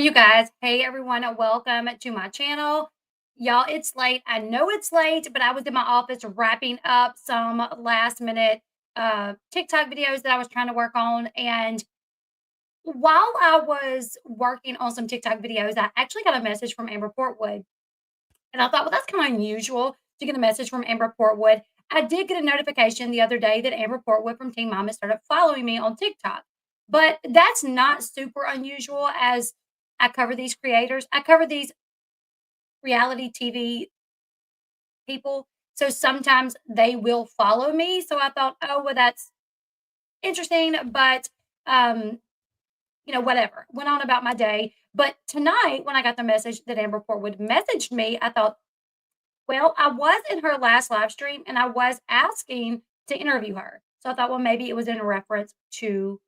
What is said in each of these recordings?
Hey, you guys. Hey, everyone. Welcome to my channel. Y'all, it's late. I know it's late, but I was in my office wrapping up some last minute TikTok videos that I was trying to work on. And while I was working on some TikTok videos, I actually got a message from Amber Portwood. And I thought, well, that's kind of unusual to get a message from Amber Portwood. I did get a notification the other day that Amber Portwood from Team Mama started following me on TikTok. But that's not super unusual as I cover these creators. I cover these reality TV people. So sometimes they will follow me. So I thought, oh, well, that's interesting. But, um, whatever. Went on about my day. But tonight, when I got the message that Amber Portwood messaged me, I thought, well, I was in her last live stream and I was asking to interview her. So I thought, well, maybe it was in reference to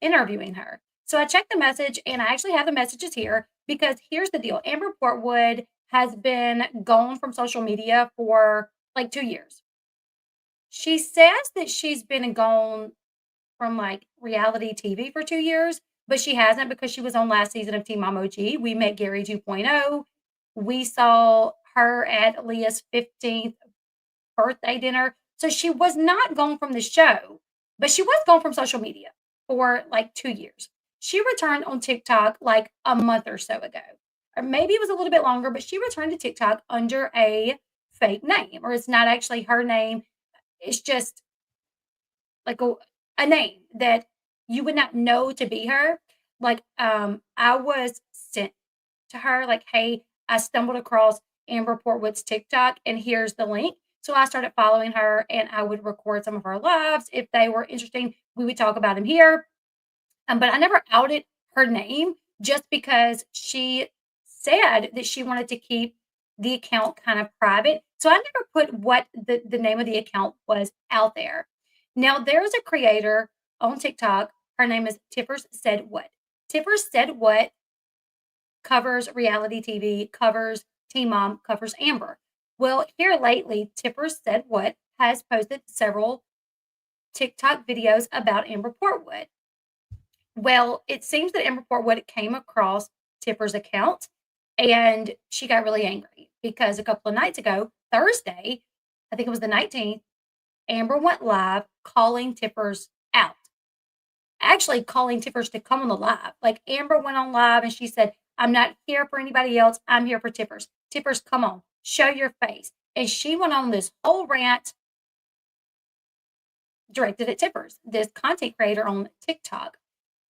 interviewing her. So I checked the message and I actually have the messages here because here's the deal. Amber Portwood has been gone from social media for like 2 years. She says that she's been gone from like reality TV for 2 years, but she hasn't because she was on last season of Team Mom OG. We met Gary 2.0. We saw her at Leah's 15th birthday dinner. So she was not gone from the show, but she was gone from social media for like 2 years. She returned on TikTok like a month or so ago, or maybe it was a little bit longer, but she returned to TikTok under a fake name, or it's not actually her name. It's just like a name that you would not know to be her. Like, I was sent to her, like, hey, I stumbled across Amber Portwood's TikTok and here's the link. So I started following her and I would record some of her lives. If they were interesting, we would talk about them here. But I never outed her name just because she said that she wanted to keep the account kind of private. So I never put what the name of the account was out there. Now, there's a creator on TikTok. Her name is Tiffers Said What. Tiffers Said What covers reality TV, covers Teen Mom, covers Amber. Well, here lately, Tiffers Said What has posted several TikTok videos about Amber Portwood. Well, it seems that Amber Portwood came across Tipper's account and she got really angry because a couple of nights ago, Thursday, I think it was the 19th, Amber went live calling Tippers out. Actually, calling Tippers to come on the live. Like Amber went on live and she said, I'm not here for anybody else. I'm here for Tippers. Tippers, come on, show your face. And she went on this whole rant directed at Tippers, this content creator on TikTok.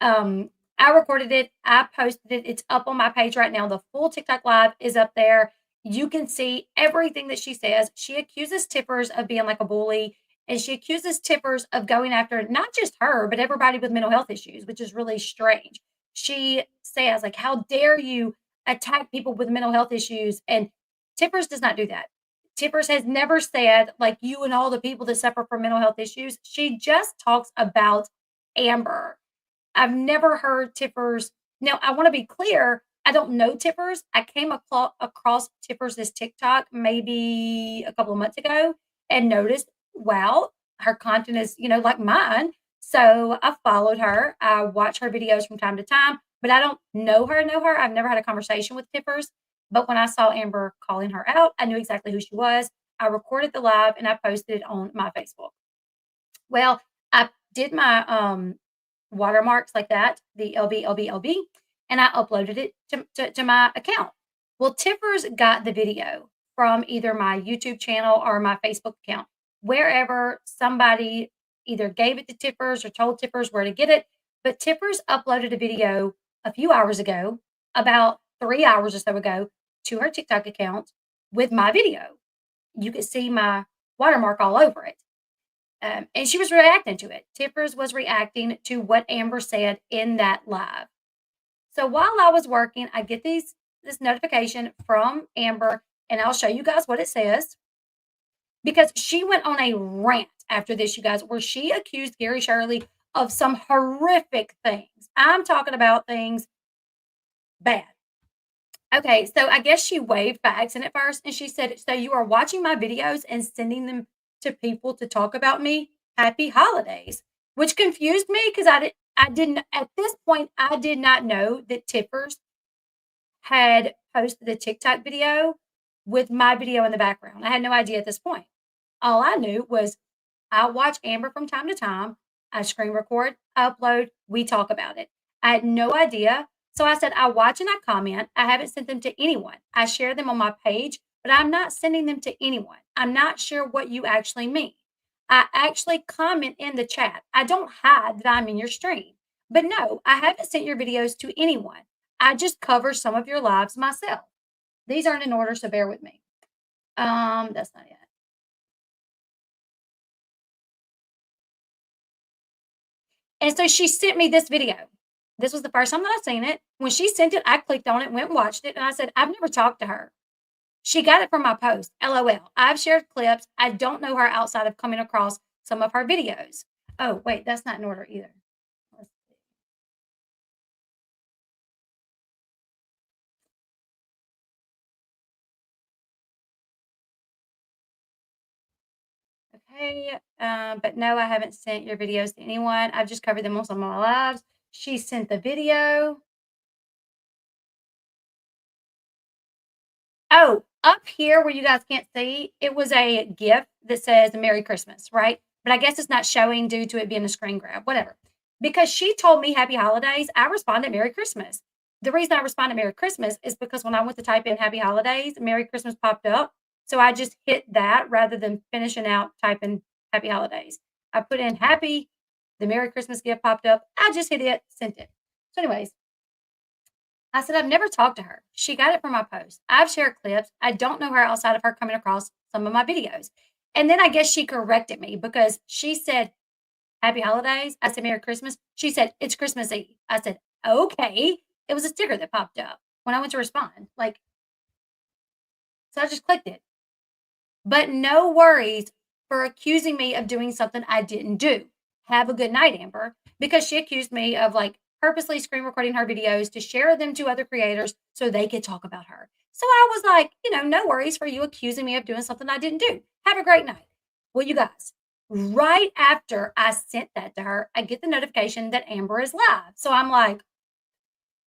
I recorded it. I posted it. It's up on my page right now. The full TikTok live is up there. You can see everything that she says. She accuses Tippers of being like a bully, and she accuses Tippers of going after not just her, but everybody with mental health issues, which is really strange. She says, like, how dare you attack people with mental health issues? And Tippers does not do that. Tippers has never said, like, you and all the people that suffer from mental health issues. She just talks about Amber. I've never heard Tippers. Now, I want to be clear. I don't know Tippers. I came across Tippers' TikTok maybe a couple of months ago and noticed, wow, her content is, like mine. So I followed her. I watch her videos from time to time, but I don't know her. I've never had a conversation with Tippers. But when I saw Amber calling her out, I knew exactly who she was. I recorded the live and I posted it on my Facebook. Well, I did my watermarks like that, the LB, and I uploaded it to my account. Well, Tippers got the video from either my YouTube channel or my Facebook account, wherever somebody either gave it to Tippers or told Tippers where to get it. But Tippers uploaded a video a few hours ago, about 3 hours or so ago, to her TikTok account with my video. You could see my watermark all over it. And she was reacting to it. Tippers was reacting to what Amber said in that live. So while I was working, I get this notification from Amber, and I'll show you guys what it says. Because she went on a rant after this, you guys, where she accused Gary Shirley of some horrific things. I'm talking about things bad. Okay, so I guess she waved by accident at first, and she said, so you are watching my videos and sending them to people to talk about me? Happy holidays, which confused me because I didn't at this point I did not know that Tippers had posted a TikTok video with my video in the background. I had no idea at this point. All I knew was I watch Amber from time to time. I screen record, upload, we talk about it. I had no idea. So I said, I watch and I comment. I haven't sent them to anyone. I share them on my page, but I'm not sending them to anyone. I'm not sure what you actually mean. I actually comment in the chat. I don't hide that I'm in your stream. But no, I haven't sent your videos to anyone. I just cover some of your lives myself. These aren't in order, so bear with me. That's not it. And so she sent me this video. This was the first time that I seen it. When she sent it, I clicked on it, went and watched it, and I said, I've never talked to her. She got it from my post. LOL. I've shared clips. I don't know her outside of coming across some of her videos. Oh, wait, that's not in order either. Let's see. Okay, but no, I haven't sent your videos to anyone. I've just covered them on some of my lives. She sent the video. Oh, up here where you guys can't see, it was a GIF that says Merry Christmas, right? But I guess it's not showing due to it being a screen grab, whatever. Because she told me Happy Holidays, I responded Merry Christmas. The reason I responded Merry Christmas is because when I went to type in Happy Holidays, Merry Christmas popped up. So I just hit that rather than finishing out typing Happy Holidays. I put in Happy, the Merry Christmas gift popped up. I just hit it, sent it. So, anyways, I said, I've never talked to her. She got it from my post. I've shared clips. I don't know her outside of her coming across some of my videos. And then I guess she corrected me because she said, Happy Holidays. I said, Merry Christmas. She said, It's Christmas Eve. I said, Okay. It was a sticker that popped up when I went to respond. Like, so I just clicked it. But no worries for accusing me of doing something I didn't do. Have a good night, Amber. Because she accused me of like purposely screen recording her videos to share them to other creators so they could talk about her. So I was like, no worries for you accusing me of doing something I didn't do. Have a great night. Well, you guys, right after I sent that to her, I get the notification that Amber is live. So I'm like,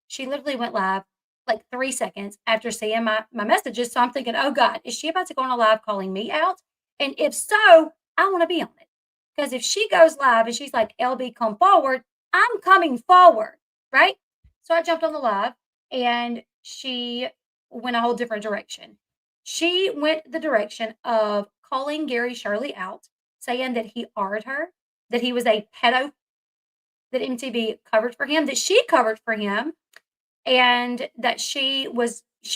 she literally went live like 3 seconds after seeing my messages. So I'm thinking, oh God, is she about to go on a live calling me out? And if so, I want to be on it. Because if she goes live and she's like, Elle Bee, come forward, I'm coming forward, right? So I jumped on the live and she went a whole different direction. She went the direction of calling Gary Shirley out, saying that he R'd her, that he was a pedo, that MTV covered for him, that she covered for him, and that she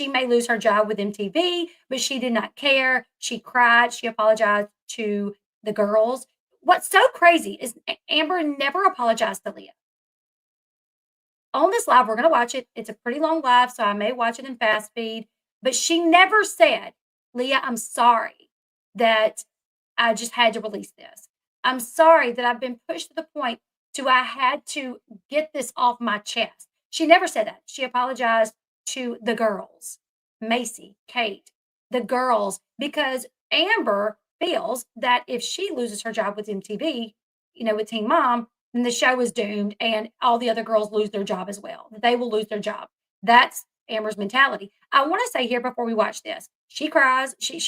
may lose her job with MTV, but she did not care. She cried. She apologized to the girls. What's so crazy is Amber never apologized to Leah. On this live, we're going to watch it. It's a pretty long live, so I may watch it in fast feed. But she never said, Leah, I'm sorry that I just had to release this. I'm sorry that I've been pushed to the point to I had to get this off my chest. She never said that. She apologized to the girls, Macy, Kate, the girls, because Amber feels that if she loses her job with MTV, with Teen Mom, then the show is doomed and all the other girls lose their job as well. They will lose their job. That's Amber's mentality. I want to say here before we watch this, she cries, she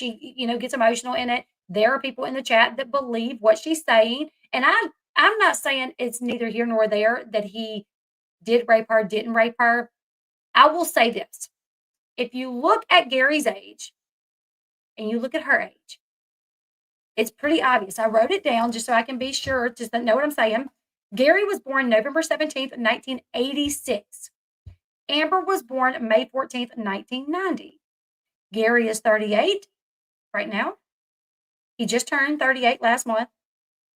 gets emotional in it. There are people in the chat that believe what she's saying, and I'm not saying it's neither here nor there that he did rape her, didn't rape her. I will say this. If you look at Gary's age and you look at her age, it's pretty obvious. I wrote it down just so I can be sure to know what I'm saying. Gary was born November 17th, 1986. Amber was born May 14th, 1990. Gary is 38 right now. He just turned 38 last month.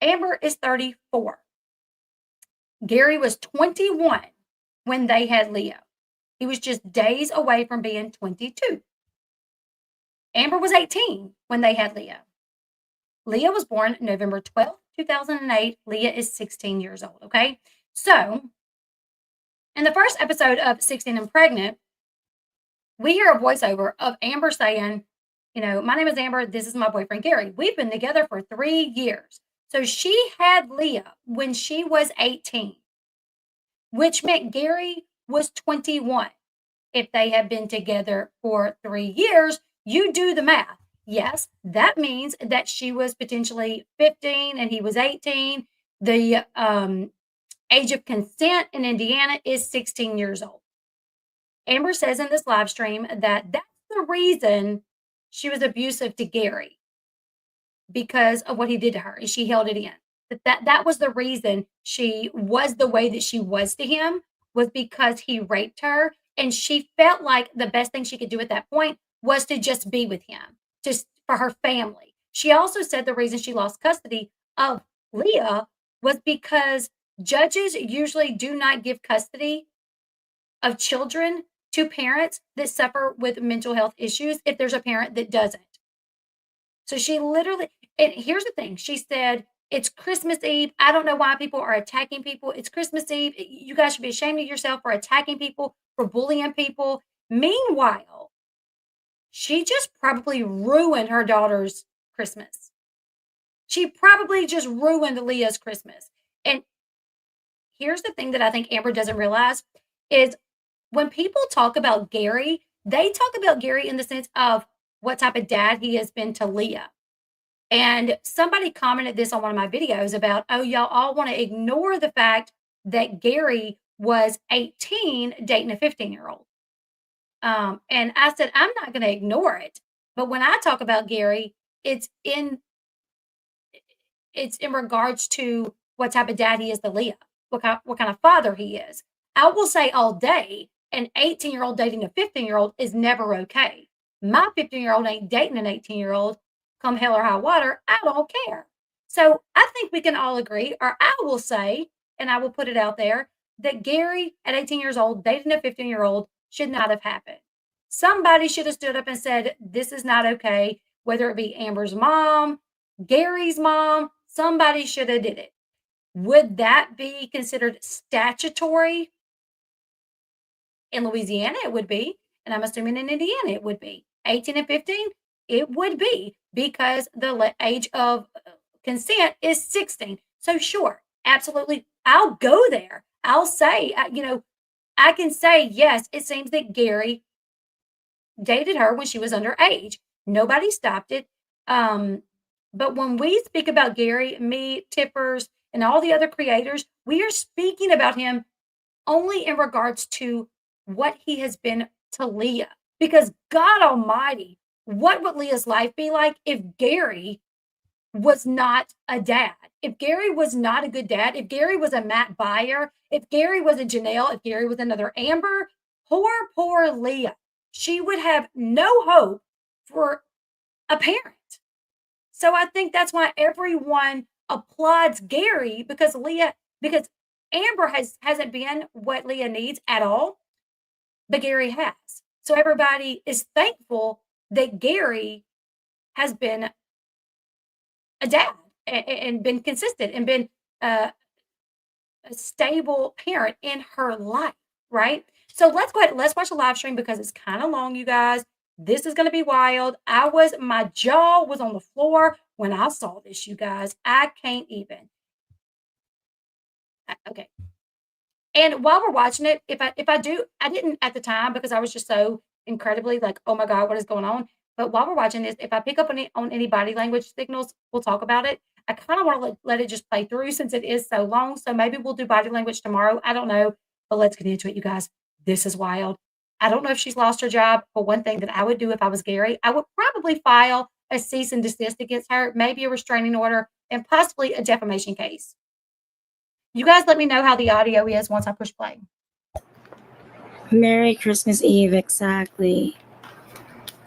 Amber is 34. Gary was 21 when they had Leo. He was just days away from being 22. Amber was 18 when they had Leo. Leah was born November 12th, 2008. Leah is 16 years old, okay? So, in the first episode of 16 and Pregnant, we hear a voiceover of Amber saying, my name is Amber. This is my boyfriend, Gary. We've been together for 3 years. So she had Leah when she was 18, which meant Gary was 21. if they have been together for 3 years. You do the math. Yes, that means that she was potentially 15 and he was 18. The age of consent in Indiana is 16 years old. Amber says in this live stream that that's the reason she was abusive to Gary, because of what he did to her, and she held it in. That was the reason she was the way that she was to him, was because he raped her, and she felt like the best thing she could do at that point was to just be with him, just for her family. She also said the reason she lost custody of Leah was because judges usually do not give custody of children to parents that suffer with mental health issues if there's a parent that doesn't. So she literally, and here's the thing, she said, it's Christmas Eve. I don't know why people are attacking people. It's Christmas Eve. You guys should be ashamed of yourself for attacking people, for bullying people. Meanwhile, she just probably ruined her daughter's Christmas. She probably just ruined Leah's Christmas. And here's the thing that I think Amber doesn't realize is when people talk about Gary, they talk about Gary in the sense of what type of dad he has been to Leah. And somebody commented this on one of my videos about, oh, y'all all want to ignore the fact that Gary was 18 dating a 15-year-old. And I said, I'm not going to ignore it. But when I talk about Gary, it's in regards to what type of dad he is to Leah, what kind of father he is. I will say all day, an 18-year-old dating a 15-year-old is never okay. My 15-year-old ain't dating an 18-year-old. Come hell or high water, I don't care. So I think we can all agree, or I will say, and I will put it out there, that Gary at 18 years old dating a 15-year-old should not have happened. Somebody should have stood up and said, this is not okay, whether it be Amber's mom, Gary's mom, somebody should have did it. Would that be considered statutory? In Louisiana, it would be. And I'm assuming in Indiana, it would be. 18 and 15, it would be, because the age of consent is 16. So sure, absolutely, I'll go there. I'll say, I can say, yes, it seems that Gary dated her when she was underage. Nobody stopped it. But when we speak about Gary, me, Tippers, and all the other creators, we are speaking about him only in regards to what he has been to Leah. Because God Almighty, what would Leah's life be like if Gary was not a dad? If Gary was not a good dad, if Gary was a Matt Byer, if Gary was a Janelle, if Gary was another Amber, poor Leah. She would have no hope for a parent. So I think that's why everyone applauds Gary, because Amber hasn't been what Leah needs at all, but Gary has. So everybody is thankful that Gary has been a dad and been consistent and been a stable parent in her life, right? So let's go ahead. Let's watch the live stream because it's kind of long, you guys. This is going to be wild. My jaw was on the floor when I saw this, you guys. I can't even. Okay. And while we're watching it, I didn't at the time because I was just so incredibly like, oh my God, what is going on? But while we're watching this, if I pick up on any body language signals, we'll talk about it. I kind of want to let it just play through since it is so long. So maybe we'll do body language tomorrow. I don't know, but let's get into it, you guys. This is wild. I don't know if she's lost her job, but one thing that I would do if I was Gary, I would probably file a cease and desist against her, maybe a restraining order, and possibly a defamation case. You guys let me know how the audio is once I push play. Merry Christmas Eve, exactly.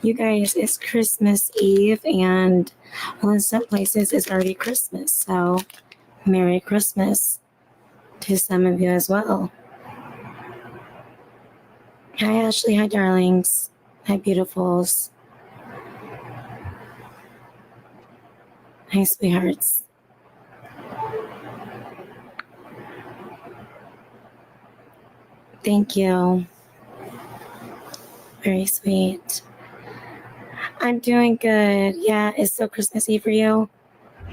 You guys, it's Christmas Eve, and well, in some places it's already Christmas, so Merry Christmas to some of you as well. Hi, Ashley. Hi, darlings. Hi, beautifuls. Hi, sweethearts. Thank you. Very sweet. I'm doing good. Yeah, it's still Christmas Eve for you.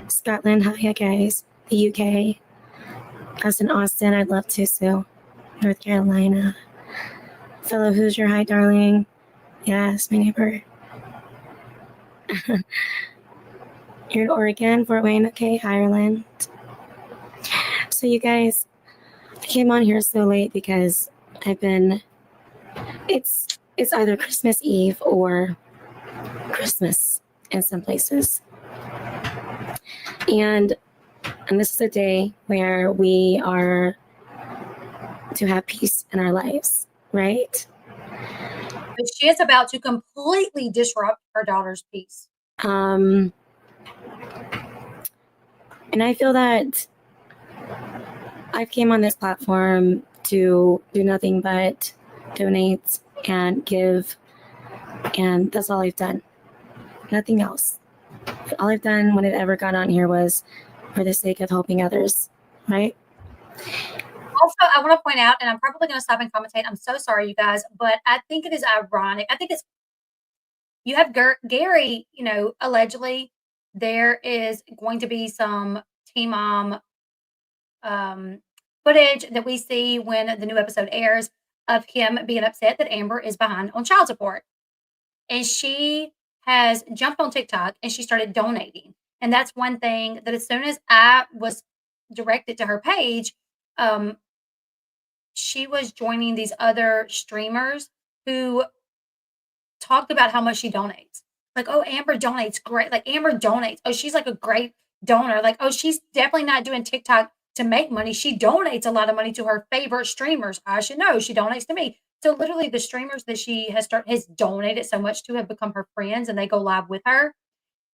Scotland, hi guys. The UK. Us in Austin, I'd love to, Sue. North Carolina. Fellow Hoosier, hi, darling. Yes, my neighbor. You're in Oregon, Fort Wayne, okay, Ireland. So you guys, I came on here so late because it's either Christmas Eve or Christmas in some places. And this is a day where we are to have peace in our lives, right? But she is about to completely disrupt her daughter's peace. And I feel that I came on this platform to do nothing but donate and give, and that's all I've done. Nothing else. All I've done when it ever got on here was for the sake of helping others, right? Also, I want to point out, and I'm probably going to stop and commentate. I'm so sorry, you guys, but I think it is ironic. I think it's you have Gary. Allegedly there is going to be some Teen Mom footage that we see when the new episode airs of him being upset that Amber is behind on child support, and she has jumped on TikTok and she started donating. And that's one thing that as soon as I was directed to her page, um, she was joining these other streamers who talked about how much she donates. Like, oh, Amber donates great. Like, Amber donates. Oh, she's like a great donor. Like, oh, she's definitely not doing TikTok to make money. She donates a lot of money to her favorite streamers. I should know. She donates to me. So literally the streamers that she has donated so much to have become her friends and they go live with her.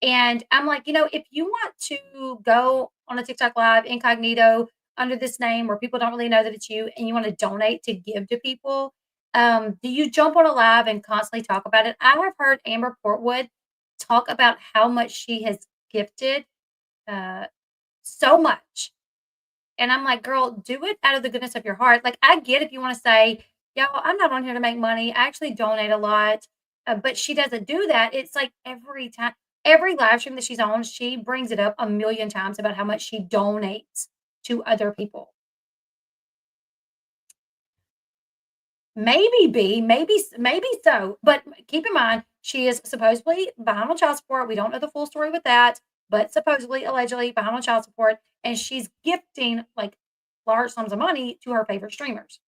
And I'm like, if you want to go on a TikTok live incognito under this name where people don't really know that it's you and you want to donate to give to people, do you jump on a live and constantly talk about it? I have heard Amber Portwood talk about how much she has gifted, so much. And I'm like, girl, do it out of the goodness of your heart. Like, I get if you want to say, yo, I'm not on here to make money. I actually donate a lot. But she doesn't do that. It's like every time, every live stream that she's on, she brings it up a million times about how much she donates to other people. Maybe B, maybe so. But keep in mind, she is supposedly behind on child support. We don't know the full story with that, but supposedly, allegedly behind on child support, and she's gifting like large sums of money to her favorite streamers.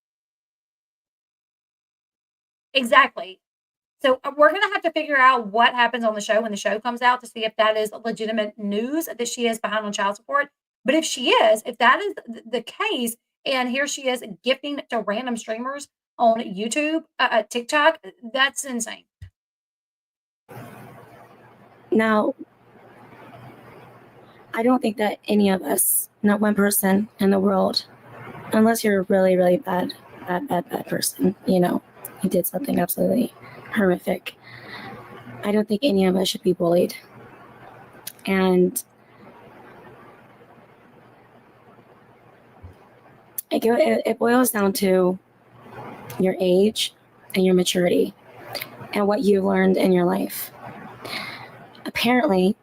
Exactly. So we're going to have to figure out what happens on the show when the show comes out to see if that is legitimate news that she is behind on child support. But if that is the case, and here she is gifting to random streamers on YouTube, TikTok, that's insane. Now, I don't think that any of us, not one person in the world, unless you're a really, really bad person, you did something absolutely horrific. I don't think any of us should be bullied. And it boils down to your age and your maturity and what you've learned in your life. Apparently,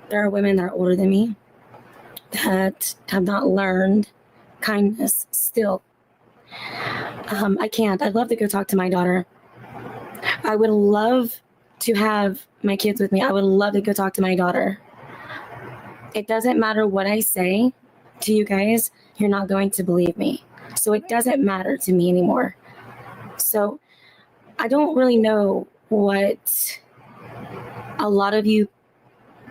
there are women that are older than me that have not learned kindness still. I can't. I'd love to go talk to my daughter. I would love to have my kids with me. I would love to go talk to my daughter. It doesn't matter what I say to you guys, you're not going to believe me. So it doesn't matter to me anymore. So I don't really know what a lot of you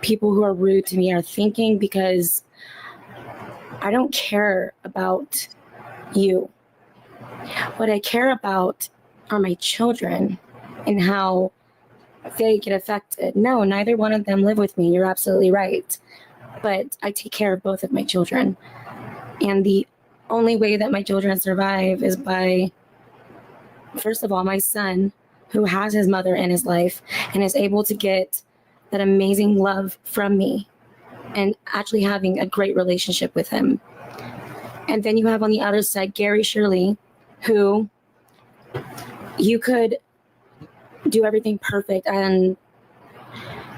people who are rude to me are thinking, because I don't care about you. What I care about are my children and how they get affected. No, neither one of them live with me. You're absolutely right. But I take care of both of my children. And the only way that my children survive is by, first of all, my son, who has his mother in his life and is able to get that amazing love from me and actually having a great relationship with him. And then you have on the other side, Gary Shirley, who you could do everything perfect and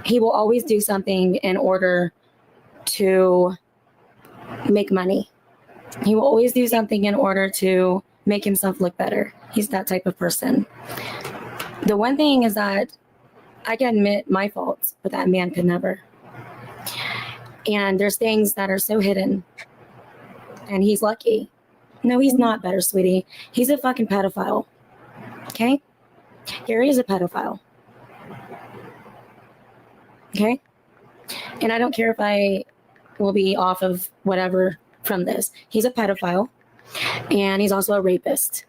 he will always do something in order to make money. He will always do something in order to make himself look better. He's that type of person. The one thing is that I can admit my faults, but that man could never. And there's things that are so hidden. And he's lucky. No, he's not better, sweetie. He's a fucking pedophile. Okay? Gary is a pedophile. Okay? And I don't care if I will be off of whatever from this. He's a pedophile. And he's also a rapist.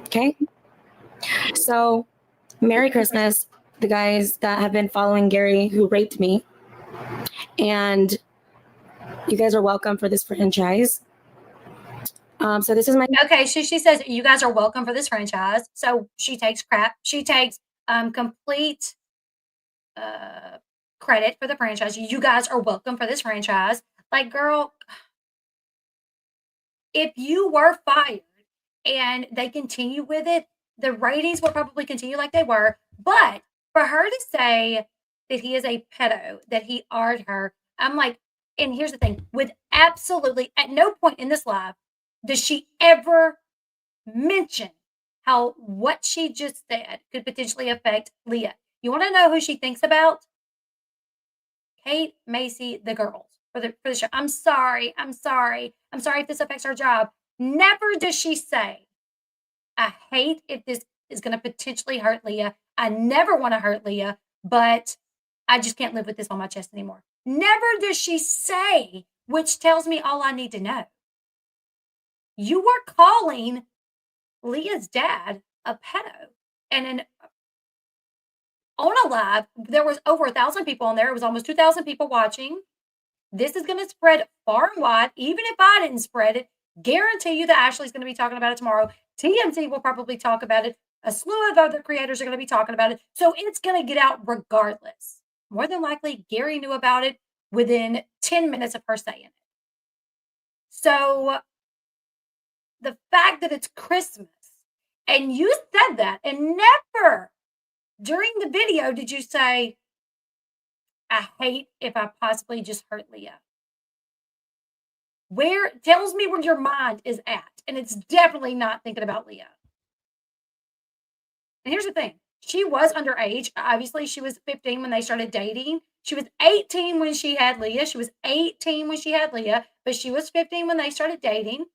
Okay? So, Merry Christmas, the guys that have been following Gary who raped me. And you guys are welcome for this franchise. So this is my Okay, she says you guys are welcome for this franchise. So she takes crap. She takes complete credit for the franchise. You guys are welcome for this franchise. Like, girl, if you were fired and they continue with it, the ratings will probably continue like they were. But for her to say that he is a pedo, that he ard her, I'm like, and here's the thing, with absolutely at no point in this live does she ever mention how what she just said could potentially affect Leah. You want to know who she thinks about? Kate, Macy, the girls for the show. I'm sorry. I'm sorry if this affects our job. Never does she say, I hate if this is going to potentially hurt Leah. I never want to hurt Leah, but I just can't live with this on my chest anymore. Never does she say, which tells me all I need to know. You were calling Leah's dad a pedo. And on a live, there was over 1,000 people on there. It was almost 2,000 people watching. This is going to spread far and wide. Even if I didn't spread it, guarantee you that Ashley's going to be talking about it tomorrow. TMZ will probably talk about it. A slew of other creators are going to be talking about it. So it's going to get out regardless. More than likely, Gary knew about it within 10 minutes of her saying it. So the fact that it's Christmas and you said that, and never during the video did you say, I hate if I possibly just hurt Leah. Where tells me where your mind is at, and it's definitely not thinking about Leah. And here's the thing, she was underage. Obviously, she was 15 when they started dating. She was 18 when she had Leah. She was 18 when she had Leah, but she was 15 when they started dating.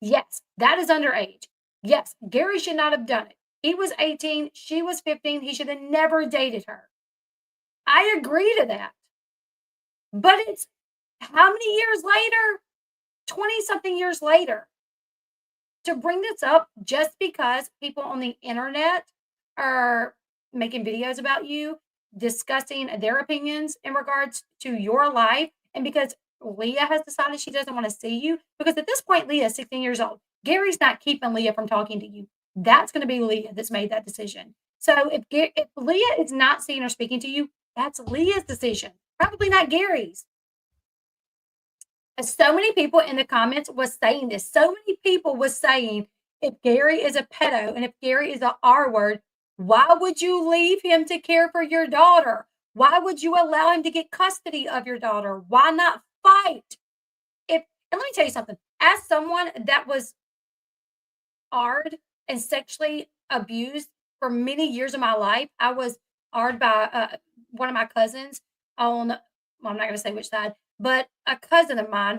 Yes, that is underage. Yes, Gary should not have done it. He was 18. She was 15. He should have never dated her. I agree to that. But it's how many years later? 20-something years later. To bring this up just because people on the internet are making videos about you, discussing their opinions in regards to your life, and because Leah has decided she doesn't want to see you, because at this point, Leah is 16 years old. Gary's not keeping Leah from talking to you. That's going to be Leah that's made that decision. So if Leah is not seeing or speaking to you, that's Leah's decision, probably not Gary's. So many people in the comments was saying this. So many people was saying, if Gary is a pedo and if Gary is a R word, why would you leave him to care for your daughter? Why would you allow him to get custody of your daughter? Why not fight? And let me tell you something. As someone that was R'd and sexually abused for many years of my life, I was R'd by one of my cousins on, well, I'm not going to say which side, but a cousin of mine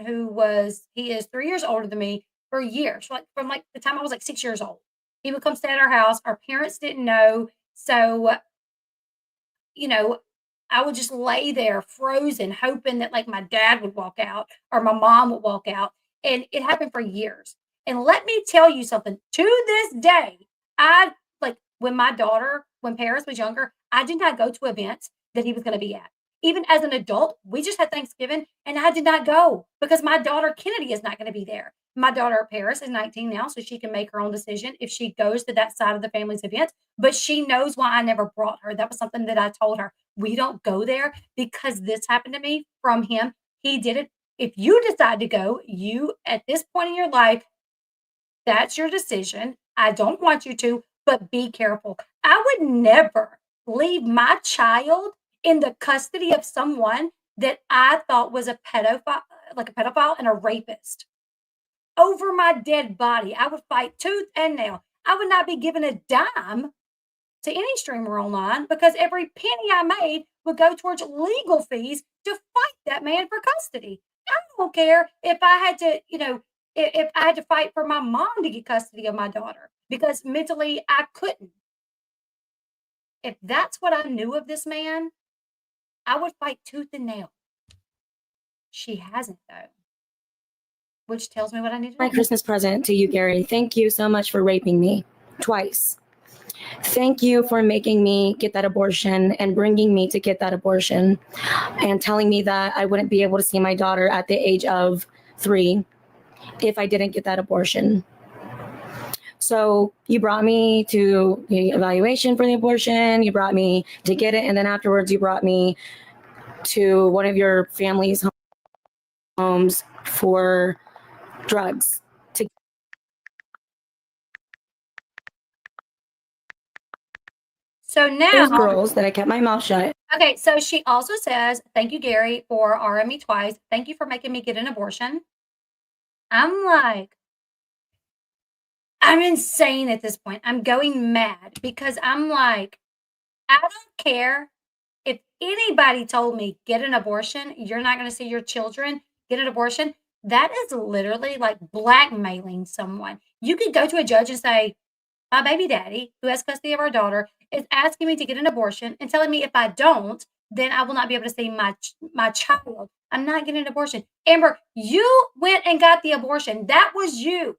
he is 3 years older than me for years, from the time I was 6 years old. He would come stay at our house. Our parents didn't know. So, I would just lay there frozen, hoping that my dad would walk out or my mom would walk out. And it happened for years. And let me tell you something, to this day, when Paris was younger, I did not go to events that he was going to be at. Even as an adult, we just had Thanksgiving and I did not go because my daughter Kennedy is not going to be there. My daughter Paris is 19 now, so she can make her own decision if she goes to that side of the family's event. But she knows why I never brought her. That was something that I told her. We don't go there because this happened to me from him. He did it. If you decide to go, you at this point in your life, that's your decision. I don't want you to, but be careful. I would never leave my child in the custody of someone that I thought was a pedophile and a rapist. over my dead body. I would fight tooth and nail. I would not be given a dime to any streamer online because every penny I made would go towards legal fees to fight that man for custody. I don't care if I had to, if I had to fight for my mom to get custody of my daughter because mentally I couldn't. If that's what I knew of this man, I would fight tooth and nail. She hasn't, though, which tells me what I need to My know. Christmas present to you, Gary. Thank you so much for raping me twice. Thank you for making me get that abortion and bringing me to get that abortion and telling me that I wouldn't be able to see my daughter at the age of 3 if I didn't get that abortion. So you brought me to the evaluation for the abortion, you brought me to get it, and then afterwards you brought me to one of your family's homes for drugs. So now, Those girls that I kept my mouth shut. Okay, so she also says, thank you, Gary, for RMing me twice. Thank you for making me get an abortion. I'm like, I'm insane at this point. I'm going mad because I'm like, I don't care if anybody told me get an abortion, you're not going to see your children get an abortion. That is literally like blackmailing someone. You could go to a judge and say, my baby daddy, who has custody of our daughter, is asking me to get an abortion and telling me if I don't, then I will not be able to see my child. I'm not getting an abortion. Amber, you went and got the abortion. That was you.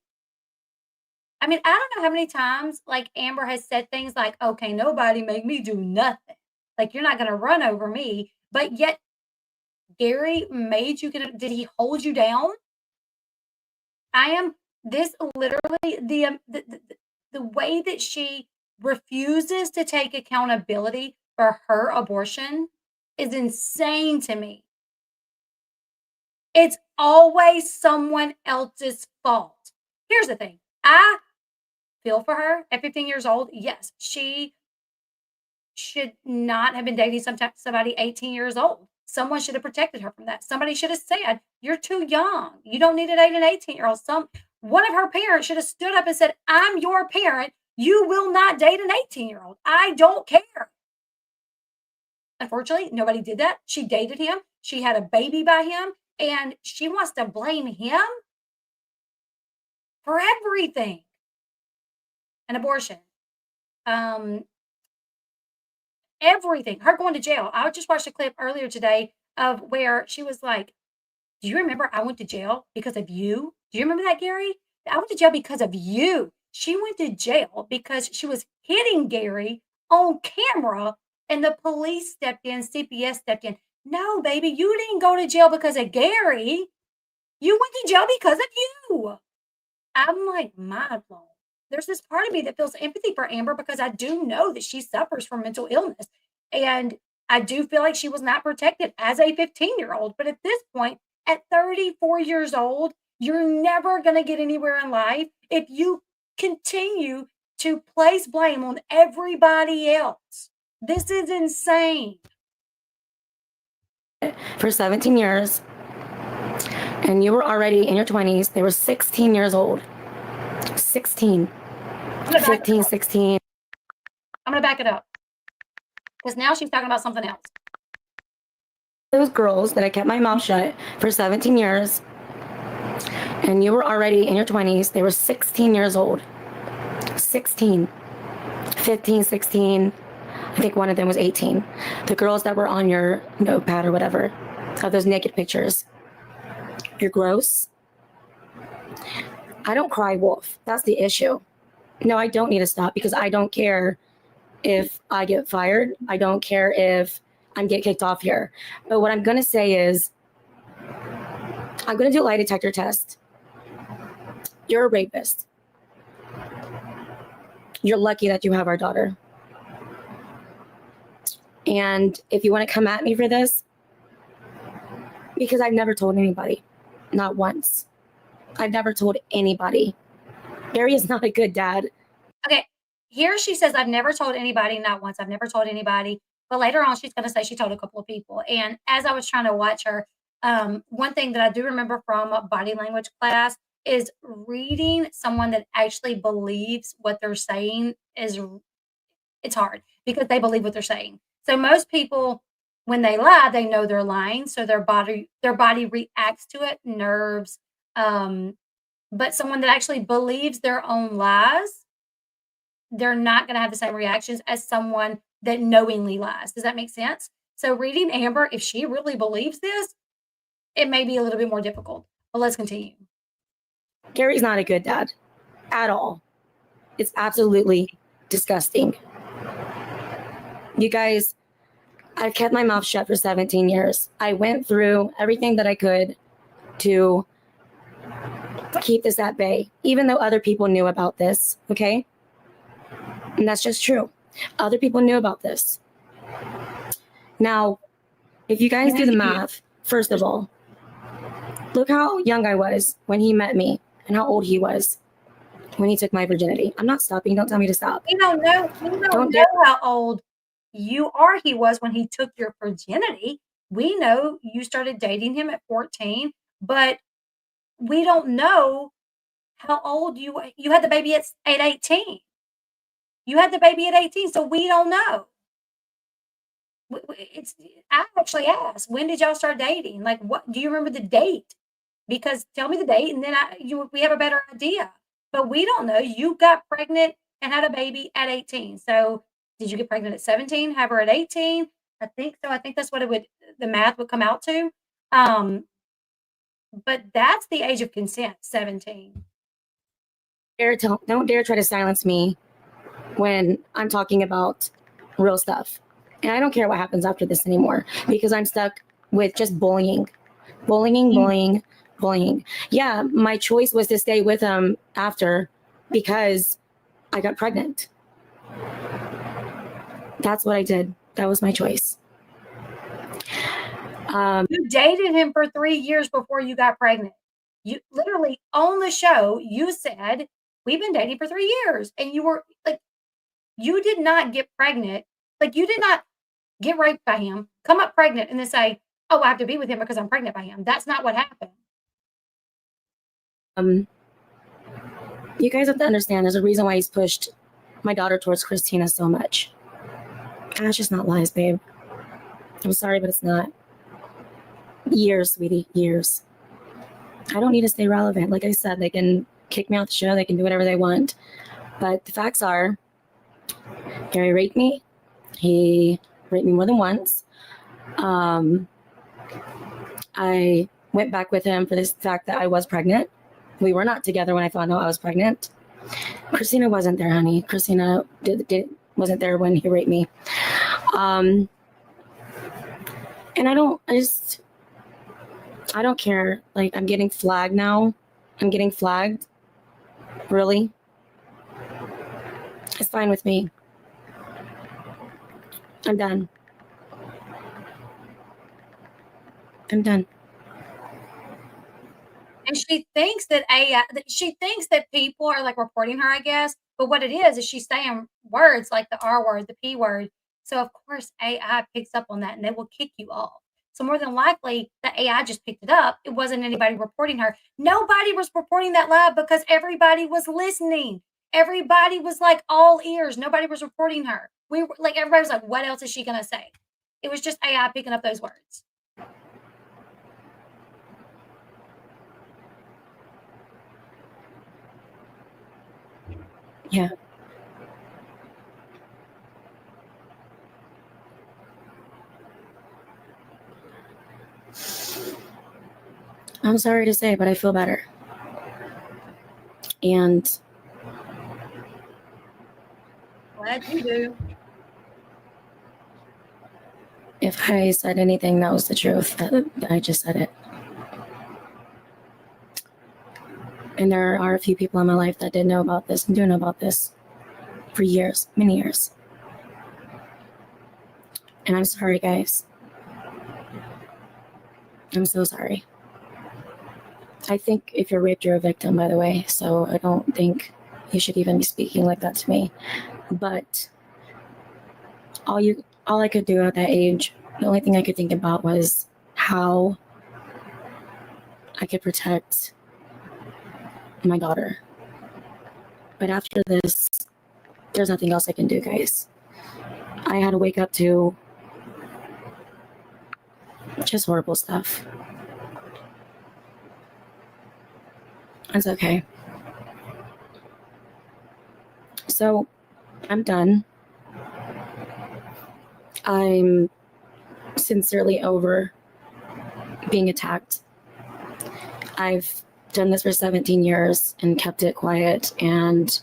I mean, I don't know how many times like Amber has said things like, okay, nobody make me do nothing. Like you're not going to run over me. But yet Gary made you get did he hold you down? I am this literally the way that she refuses to take accountability for her abortion is insane to me. It's always someone else's fault. Here's the thing. I feel for her at 15 years old. Yes, she should not have been dating somebody 18 years old. Someone should have protected her from that. Somebody should have said, you're too young. You don't need to date an 18-year-old. One of her parents should have stood up and said, I'm your parent. You will not date an 18-year-old. I don't care. Unfortunately, nobody did that. She dated him. She had a baby by him. And she wants to blame him for everything. An abortion. Everything. Her going to jail. I just watched a clip earlier today of where she was like, do you remember I went to jail because of you? Do you remember that, Gary? I went to jail because of you. She went to jail because she was hitting Gary on camera and the police stepped in, CPS stepped in. No, baby, you didn't go to jail because of Gary. You went to jail because of you. I'm like mind blown. There's this part of me that feels empathy for Amber because I do know that she suffers from mental illness. And I do feel like she was not protected as a 15-year-old. But at this point, at 34 years old, you're never going to get anywhere in life if you continue to place blame on everybody else. This is insane. For 17 years, and you were already in your 20s. They were 16 years old. 16, 15, 16. I'm going to back it up because now she's talking about something else. Those girls that I kept my mouth shut for 17 years, and you were already in your 20s. They were 16 years old. 16, 15, 16. I think one of them was 18. The girls that were on your notepad or whatever of those naked pictures. You're gross. I don't cry wolf. That's the issue. No, I don't need to stop because I don't care if I get fired. I don't care if I get kicked off here. But what I'm going to say is I'm going to do a lie detector test. You're a rapist. You're lucky that you have our daughter. And if you want to come at me for this, because I've never told anybody, not once. I've never told anybody. Gary is not a good dad. Okay, here she says, I've never told anybody, not once. I've never told anybody. But later on, she's going to say she told a couple of people. And as I was trying to watch her, one thing that I do remember from body language class is reading someone that actually believes what they're saying it's hard because they believe what they're saying. So most people, when they lie, they know they're lying, so their body reacts to it, nerves. But someone that actually believes their own lies, they're not going to have the same reactions as someone that knowingly lies. Does that make sense? So reading Amber, if she really believes this, it may be a little bit more difficult. But let's continue. Gary's not a good dad at all. It's absolutely disgusting. You guys, I've kept my mouth shut for 17 years. I went through everything that I could to keep this at bay, even though other people knew about this, okay? And that's just true. Other people knew about this. Now, if you guys do the math, first of all, look how young I was when he met me and how old he was when he took my virginity. I'm not stopping. Don't tell me to stop. We don't know how old he was when he took your virginity. We know you started dating him at 14, but we don't know how old you had the baby at 18. You had the baby at 18, so we don't know. I actually asked, when did y'all start dating? Like, what do you remember the date? Because tell me the date, and then we have a better idea. But we don't know. You got pregnant and had a baby at 18. So did you get pregnant at 17? Have her at 18? I think so. I think that's what the math would come out to. But that's the age of consent, 17. Don't dare try to silence me when I'm talking about real stuff. And I don't care what happens after this anymore because I'm stuck with just bullying. Yeah, my choice was to stay with him after because I got pregnant. That's what I did. That was my choice. You dated him for 3 years before you got pregnant. You literally on the show, you said, we've been dating for 3 years. And you were like, you did not get pregnant. Like, you did not get raped by him, come up pregnant, and then say, oh, I have to be with him because I'm pregnant by him. That's not what happened. You guys have to understand there's a reason why he's pushed my daughter towards Christina so much. And that's just not lies, babe. I'm sorry, but it's not. Years, sweetie, years. I don't need to stay relevant. Like I said, they can kick me off the show. They can do whatever they want. But the facts are, Gary raped me. He raped me more than once. I went back with him for this fact that I was pregnant. We were not together when I found out I was pregnant. Christina wasn't there, honey. Christina wasn't there when he raped me. And I don't care. Like, I'm getting flagged now. I'm getting flagged. Really? It's fine with me. I'm done. I'm done. And she thinks that people are like reporting her, I guess. But what it is she's saying words like the R word, the P word. So of course AI picks up on that and they will kick you off. So more than likely the AI just picked it up. It wasn't anybody reporting her. Nobody was reporting that live because everybody was listening. Everybody was like all ears. Nobody was reporting her. We were like, everybody was like, what else is she gonna say? It was just AI picking up those words. Yeah. I'm sorry to say, but I feel better. And Glad you do. if I said anything that was the truth, I just said it. And there are a few people in my life that did know about this and do know about this for years, many years. And I'm sorry, guys. I'm so sorry. I think if you're raped, you're a victim, by the way. So I don't think you should even be speaking like that to me. But all I could do at that age, the only thing I could think about was how I could protect my daughter. But after this, there's nothing else I can do, guys. I had to wake up to just horrible stuff. It's okay. So, I'm done. I'm sincerely over being attacked. I've done this for 17 years and kept it quiet, and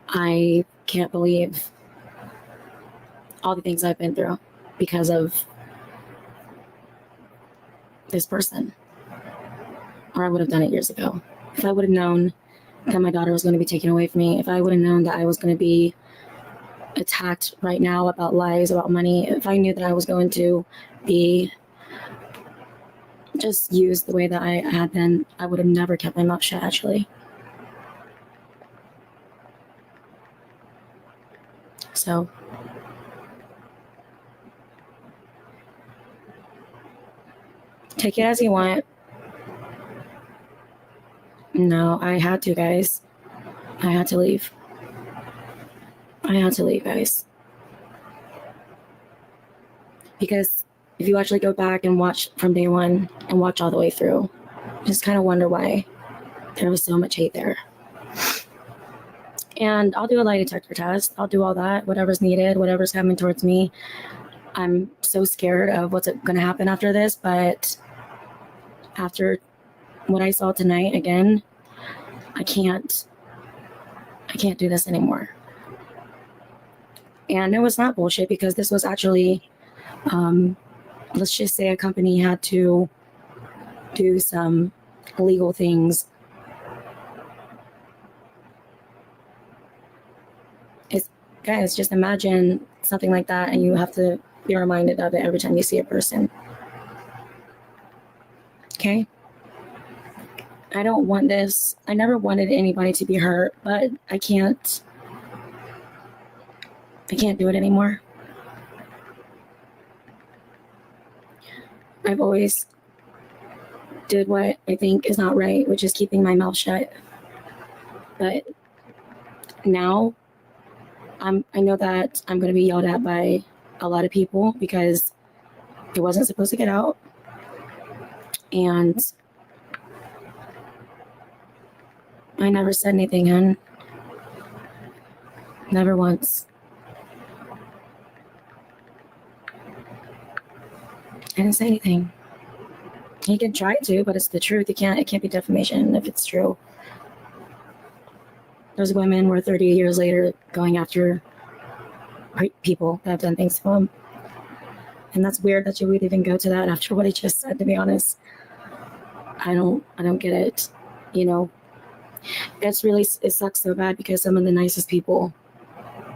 I can't believe all the things I've been through because of this person. Or I would have done it years ago. If I would have known that my daughter was going to be taken away from me, if I would have known that I was going to be attacked right now about lies, about money, if I knew that I was going to be just used the way that I had been, I would have never kept my mouth shut, actually. So, take it as you want. No, I had to, guys. I had to leave. I had to leave, guys. Because if you actually go back and watch from day one and watch all the way through, just kind of wonder why there was so much hate there. And I'll do a lie detector test. I'll do all that, whatever's needed, whatever's coming towards me. I'm so scared of what's going to happen after this, but after what I saw tonight again, I can't do this anymore. And no, it's not bullshit, because this was actually, let's just say a company had to do some illegal things. Guys, just imagine something like that, and you have to be reminded of it every time you see a person. Okay? I don't want this. I never wanted anybody to be hurt, but I can't do it anymore. I've always did what I think is not right, which is keeping my mouth shut. But now I know that I'm going to be yelled at by a lot of people because it wasn't supposed to get out. And I never said anything, hun. Never once. I didn't say anything. He can try to, but it's the truth. It can't be defamation if it's true. Those women were 30 years later going after people that have done things to them. And that's weird that you would even go to that after what he just said, to be honest. I don't get it. You know, it sucks so bad because some of the nicest people,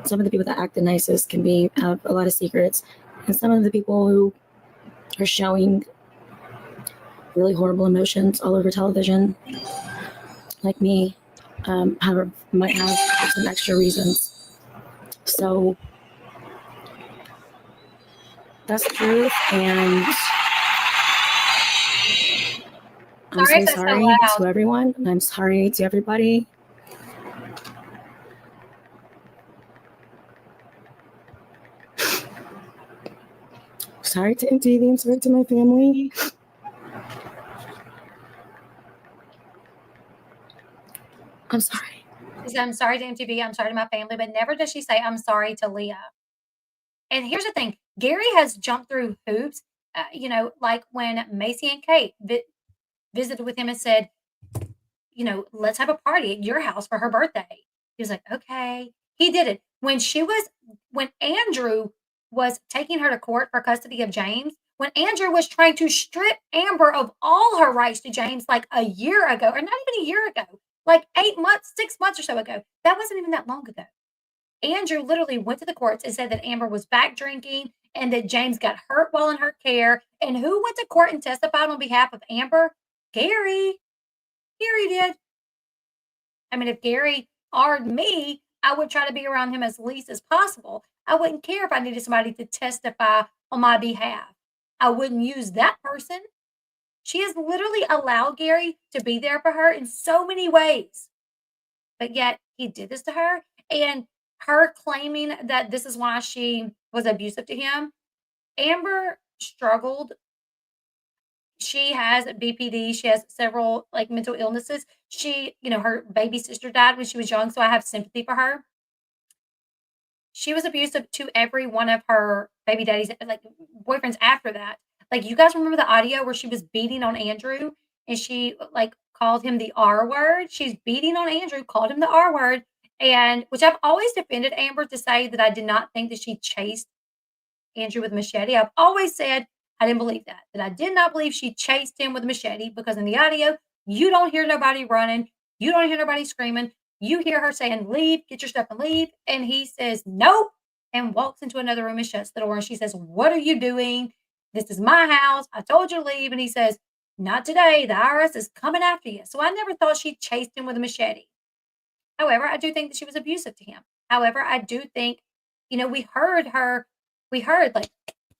some of the people that act the nicest have a lot of secrets. And some of the people who are showing really horrible emotions all over television, like me, might have some extra reasons. So that's the truth, and I'm so sorry to everyone. I'm sorry to everybody. Sorry to MTV. I'm sorry to my family. I'm sorry. She said, I'm sorry to MTV. I'm sorry to my family, but never does she say, I'm sorry to Leah. And here's the thing. Gary has jumped through hoops, like when Macy and Kate visited with him and said, let's have a party at your house for her birthday. He was like, okay. He did it. When Andrew was taking her to court for custody of James, when Andrew was trying to strip Amber of all her rights to James like a year ago, or not even a year ago, like 8 months, 6 months or so ago. That wasn't even that long ago. Andrew literally went to the courts and said that Amber was back drinking and that James got hurt while in her care. And who went to court and testified on behalf of Amber? Gary. Gary did. I mean, if Gary armed me, I would try to be around him as least as possible. I wouldn't care if I needed somebody to testify on my behalf. I wouldn't use that person. She has literally allowed Gary to be there for her in so many ways. But yet he did this to her. And her claiming that this is why she was abusive to him. Amber struggled. She has BPD. She has several like mental illnesses. She, her baby sister died when she was young, so I have sympathy for her. She was abusive to every one of her baby daddies, like boyfriends after that. Like, you guys remember the audio where she was beating on Andrew and she like called him the R word? She's beating on Andrew, called him the R word. And which I've always defended Amber to say that I did not think that she chased Andrew with a machete. I've always said I didn't believe that I did not believe she chased him with a machete because in the audio, you don't hear nobody running. You don't hear nobody screaming. You hear her saying, leave, get your stuff and leave. And he says, nope, and walks into another room and shuts the door. And she says, what are you doing? This is my house. I told you to leave. And he says, not today. The IRS is coming after you. So I never thought she chased him with a machete. However, I do think that she was abusive to him. However, I do think, we heard like,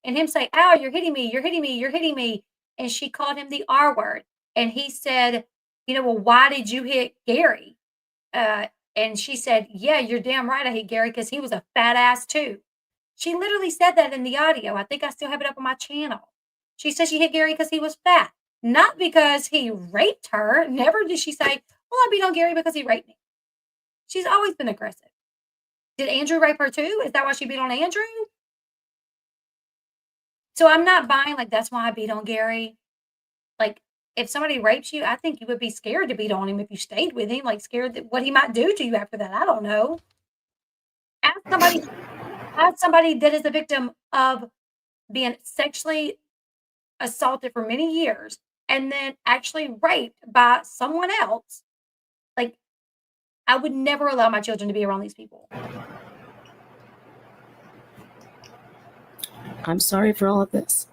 and him say, ow, you're hitting me, you're hitting me, you're hitting me. And she called him the R word. And he said, well, why did you hit Gary? And she said, yeah, you're damn right I hit Gary because he was a fat ass too. She literally said that in the audio. I think I still have it up on my channel. She said she hit Gary because he was fat, not because he raped her. Never did she say, well, I beat on Gary because he raped me. She's always been aggressive. Did Andrew rape her too? Is that why she beat on Andrew? So I'm not buying like that's why I beat on Gary. Like, if somebody rapes you, I think you would be scared to beat on him if you stayed with him, like scared that what he might do to you after that. I don't know. Ask somebody that is a victim of being sexually assaulted for many years and then actually raped by someone else. Like, I would never allow my children to be around these people. I'm sorry for all of this.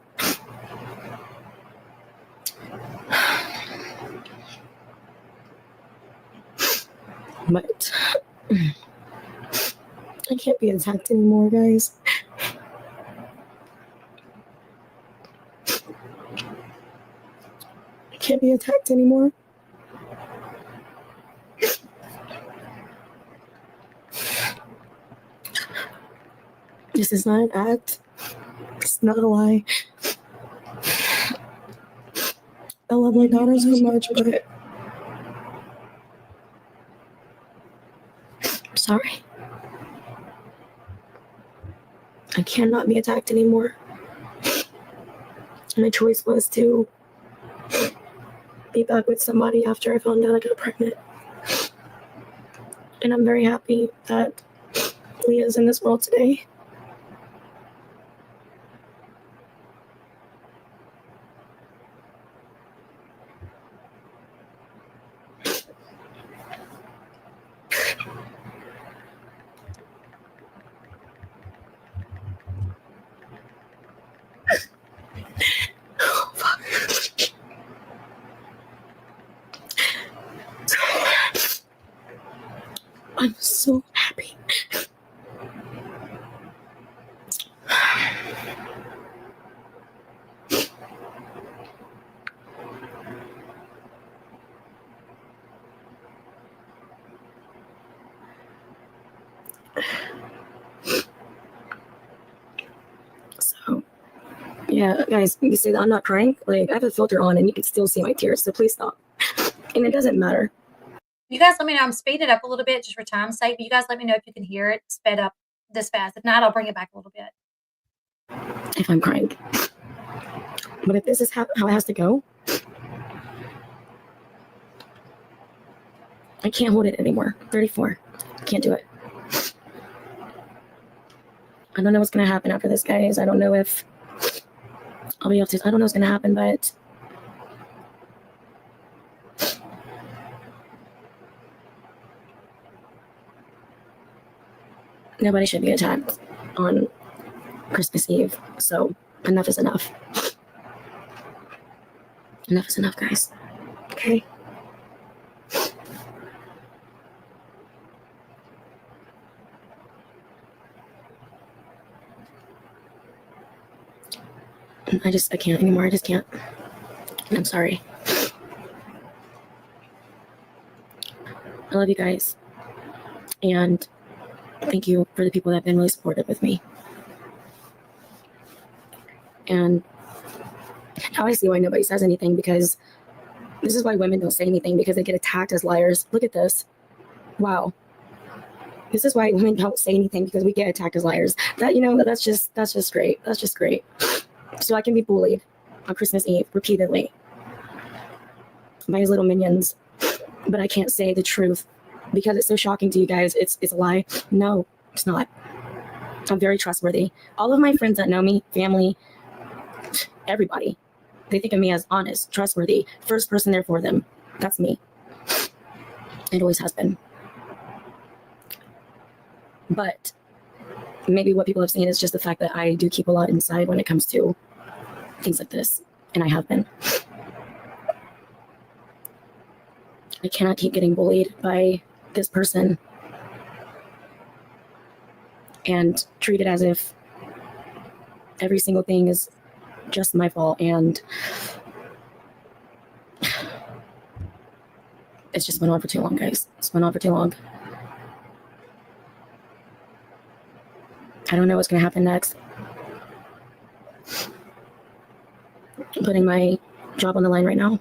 But I can't be attacked anymore, guys. I can't be attacked anymore. This is not an act. It's not a lie. I love my daughter so much, but I'm sorry. I cannot be attacked anymore. My choice was to be back with somebody after I found out I got pregnant. And I'm very happy that Leah's in this world today. Oh, fuck. I'm so happy. So, yeah, guys, you say that I'm not crying. Like, I have a filter on and you can still see my tears, so please stop. And it doesn't matter. You guys let me know. I'm speeding it up a little bit just for time's sake, but you guys let me know if you can hear it sped up this fast. If not, I'll bring it back a little bit. If I'm crying. But if this is how it has to go, I can't hold it anymore. 34. Can't do it. I don't know what's going to happen after this, guys. I don't know if I'll be able to. I don't know what's going to happen, but nobody should be attacked on Christmas Eve. So enough is enough. Enough is enough, guys. Okay? I can't anymore. I just can't. I'm sorry. I love you guys. And thank you for the people that have been really supportive with me. And now I see why nobody says anything, because this is why women don't say anything, because they get attacked as liars. Look at this. Wow. This is why women don't say anything, because we get attacked as liars. That, that's just great. That's just great. So I can be bullied on Christmas Eve repeatedly by his little minions, but I can't say the truth because it's so shocking to you guys. It's a lie. No, it's not. I'm very trustworthy. All of my friends that know me, family, everybody, they think of me as honest, trustworthy, first person there for them. That's me. It always has been. But maybe what people have seen is just the fact that I do keep a lot inside when it comes to things like this, and I have been. I cannot keep getting bullied by this person and treated as if every single thing is just my fault, and it's just went on for too long, guys. It's went on for too long. I don't know what's going to happen next. I'm putting my job on the line right now.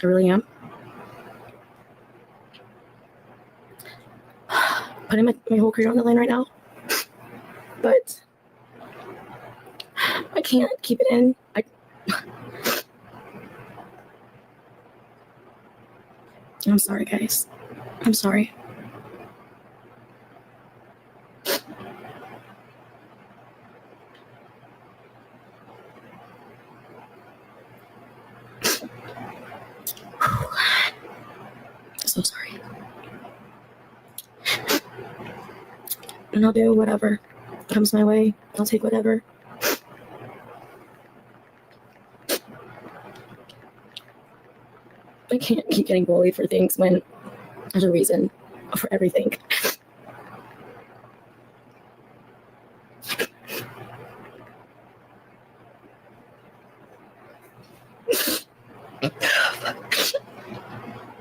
I really am. Putting my whole career on the line right now. But I can't keep it in. I'm sorry, guys. I'm sorry. So sorry. And I'll do whatever comes my way. I'll take whatever. I can't keep getting bullied for things when there's a reason for everything.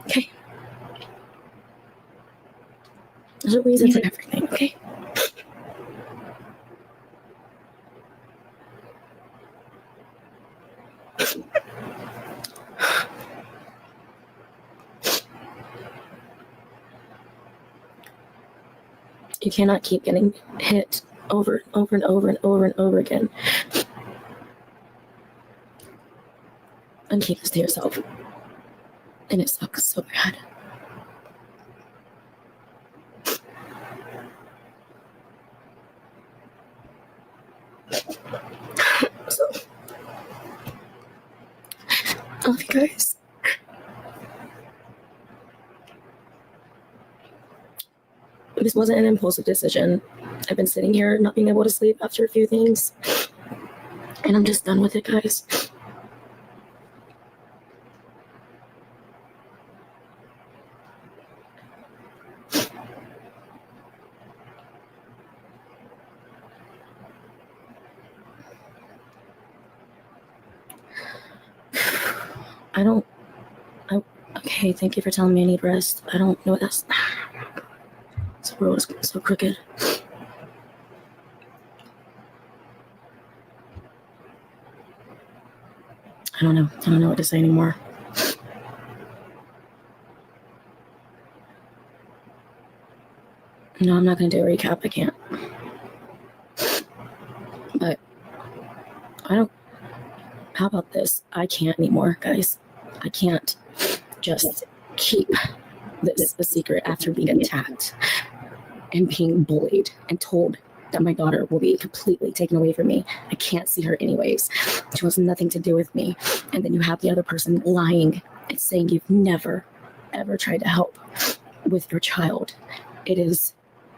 Okay. There's a reason for everything, okay? You cannot keep getting hit over and over and over and over again. And keep this to yourself. And it sucks so bad. So, I love you guys. This wasn't an impulsive decision. I've been sitting here not being able to sleep after a few things. And I'm just done with it, guys. Okay, thank you for telling me I need rest. I don't know what that's. This world is so crooked. I don't know what to say anymore. No, I'm not going to do a recap. I can't. But how about this? I can't anymore, guys. I can't just keep this a secret after being attacked and being bullied and told that my daughter will be completely taken away from me. I can't see her anyways. She wants nothing to do with me. And then you have the other person lying and saying you've never, ever tried to help with your child. It is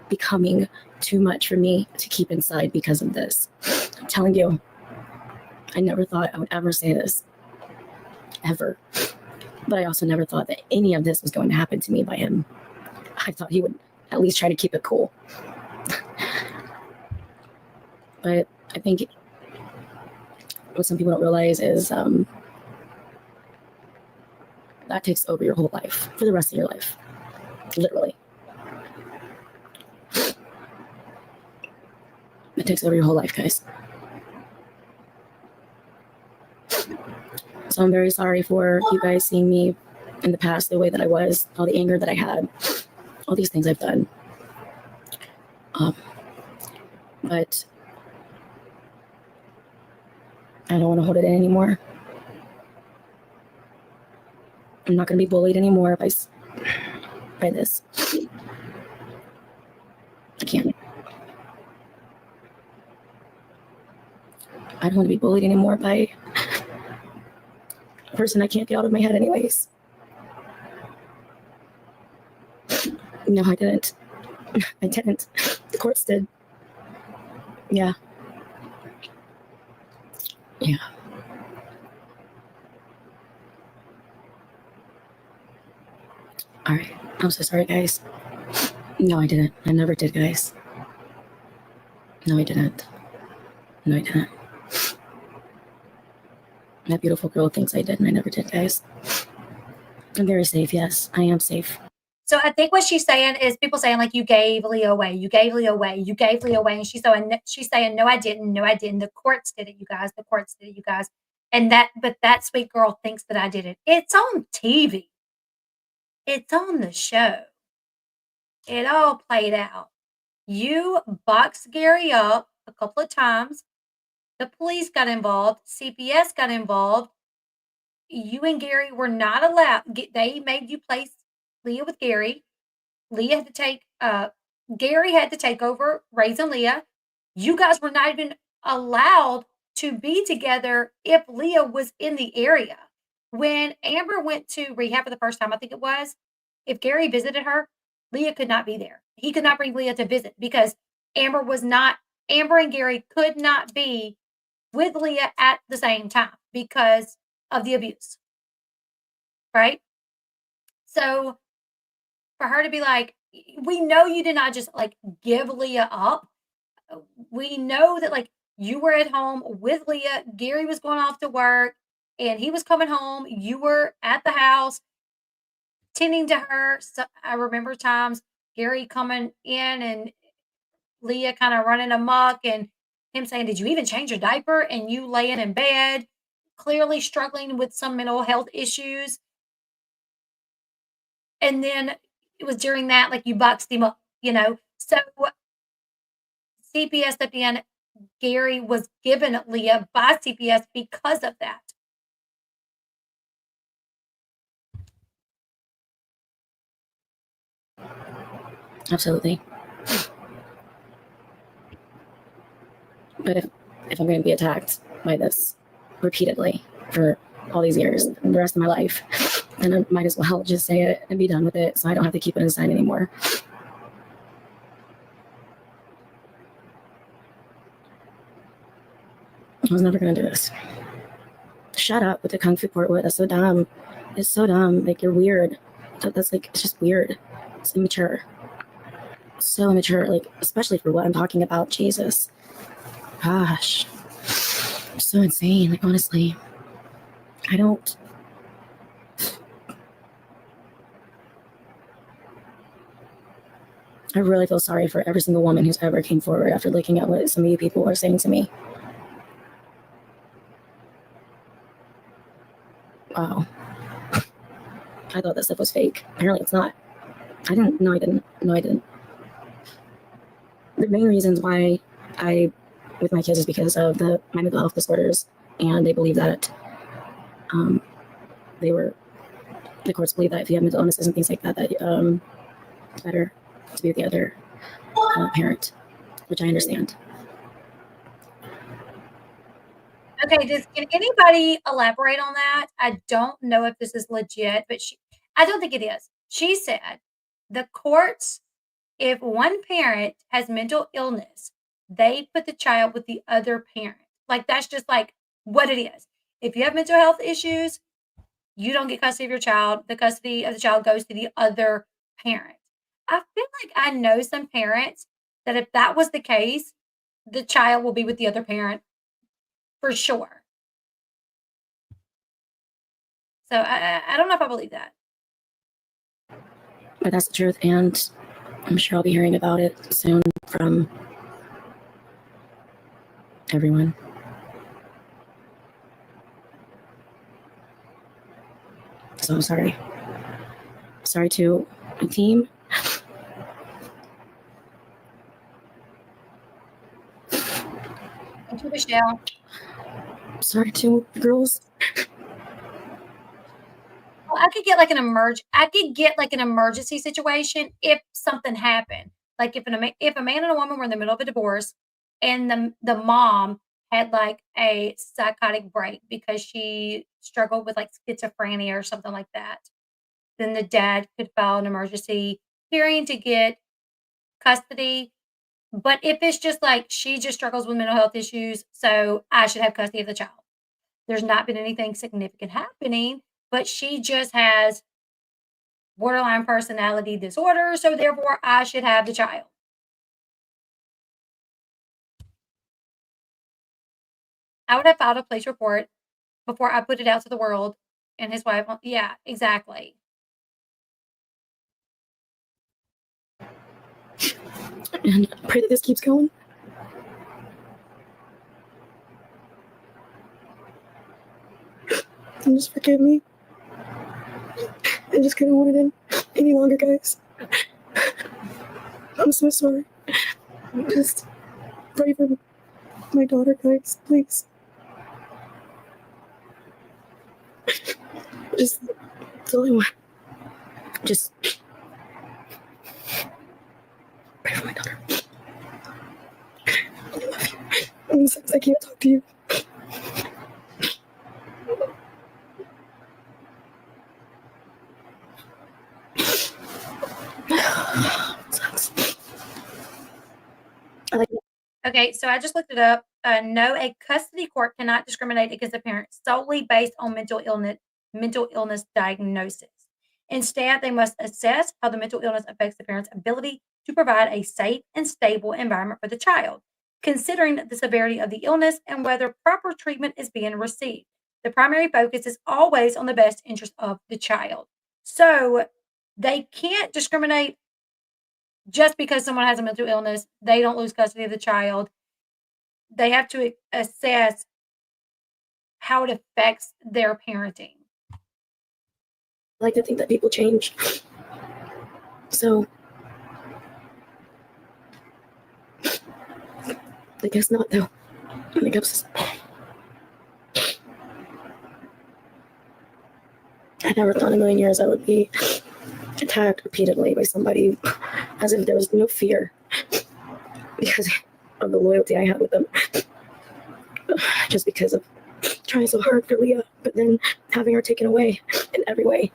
becoming too much for me to keep inside because of this. I'm telling you, I never thought I would ever say this. Ever. But I also never thought that any of this was going to happen to me by him. I thought he would at least try to keep it cool. But I think what some people don't realize is that takes over your whole life for the rest of your life, literally. It takes over your whole life, guys. So I'm very sorry for you guys seeing me in the past the way that I was, all the anger that I had, all these things I've done. But I don't want to hold it in anymore. I'm not going to be bullied anymore by this. I can't. I don't want to be bullied anymore by a person I can't get out of my head anyways. No, I didn't. I didn't. The courts did. Yeah. Yeah. All right. I'm so sorry, guys. No, I didn't. I never did, guys. No, I didn't. No, I didn't. That beautiful girl thinks I did, and I never did, guys. I'm very safe. Yes, I am safe. So I think what she's saying is people saying like you gave Leah away, you gave Leah away, you gave Leah away, and she's saying no, I didn't, no, I didn't. The courts did it, you guys. The courts did it, you guys. And but that sweet girl thinks that I did it. It's on TV. It's on the show. It all played out. You boxed Gary up a couple of times. The police got involved. CPS got involved. You and Gary were not allowed. They made you place Leah with Gary. Leah had to take, Gary had to take over raising Leah. You guys were not even allowed to be together if Leah was in the area. When Amber went to rehab for the first time, I think it was, if Gary visited her, Leah could not be there. He could not bring Leah to visit because Amber and Gary could not be with Leah at the same time because of the abuse. Right? So for her to be like, we know you did not just like give Leah up. We know that like you were at home with Leah. Gary was going off to work and he was coming home. You were at the house tending to her. So I remember times Gary coming in and Leah kind of running amok and him saying, "Did you even change your diaper?" And you laying in bed, clearly struggling with some mental health issues. And then it was during that, like you boxed him up, you know. So CPS stepped in. Gary was given Leah by CPS because of that. Absolutely. But if I'm going to be attacked by this repeatedly for all these years and the rest of my life, then I might as well just say it and be done with it so I don't have to keep it inside anymore. I was never going to do this. Shut up with the Kung Fu Portwood. That's so dumb. It's so dumb. Like, you're weird. That's like, it's just weird. It's immature. So immature, like, especially for what I'm talking about. Jesus. Gosh. I'm so insane. Like, honestly, I don't. I really feel sorry for every single woman who's ever came forward after looking at what some of you people are saying to me. Wow. I thought that stuff was fake. Apparently it's not. I didn't. No, I didn't. No, I didn't. The main reasons why I with my kids is because of my mental health disorders, and they believe that the courts believe that if you have mental illnesses and things like that, that it's better to be with the other parent, which I understand. Okay, can anybody elaborate on that? I don't know if this is legit, but I don't think it is. She said the courts, if one parent has mental illness, they put the child with the other parent. Like that's just like what it is. If you have mental health issues, you don't get custody of your child. The custody of the child goes to the other parent. I feel like I know some parents that if that was the case, the child will be with the other parent for sure. So I don't know if I believe that. But that's the truth, and I'm sure I'll be hearing about it soon from everyone. So I'm sorry. Sorry to the team. Thank you, Michelle. Sorry to the girls. Well, I could get like an emergency situation if something happened. Like if a man and a woman were in the middle of a divorce and the mom had like a psychotic break because she struggled with like schizophrenia or something like that, then the dad could file an emergency hearing to get custody. But if it's just like she just struggles with mental health issues, so I should have custody of the child. There's not been anything significant happening, but she just has borderline personality disorder, so therefore I should have the child. I would have filed a police report before I put it out to the world and his wife. Yeah, exactly. And I pray that this keeps going. And just forgive me. I just couldn't hold it in any longer, guys. I'm so sorry. Just pray for my daughter, guys, please. Just, that's all I want. Just pray for my daughter. I love you. And since I can't talk to you. Sucks. I like it. Okay, so I just looked it up. No, a custody court cannot discriminate against a parent solely based on mental illness diagnosis. Instead, they must assess how the mental illness affects the parent's ability to provide a safe and stable environment for the child, considering the severity of the illness and whether proper treatment is being received. The primary focus is always on the best interest of the child. So they can't discriminate just because someone has a mental illness, they don't lose custody of the child. They have to assess how it affects their parenting. I like to think that people change. So, I guess not, though. I guess I never thought in a million years I would be attacked repeatedly by somebody as if there was no fear because of the loyalty I had with them. Just because of trying so hard for Leah, but then having her taken away in every way.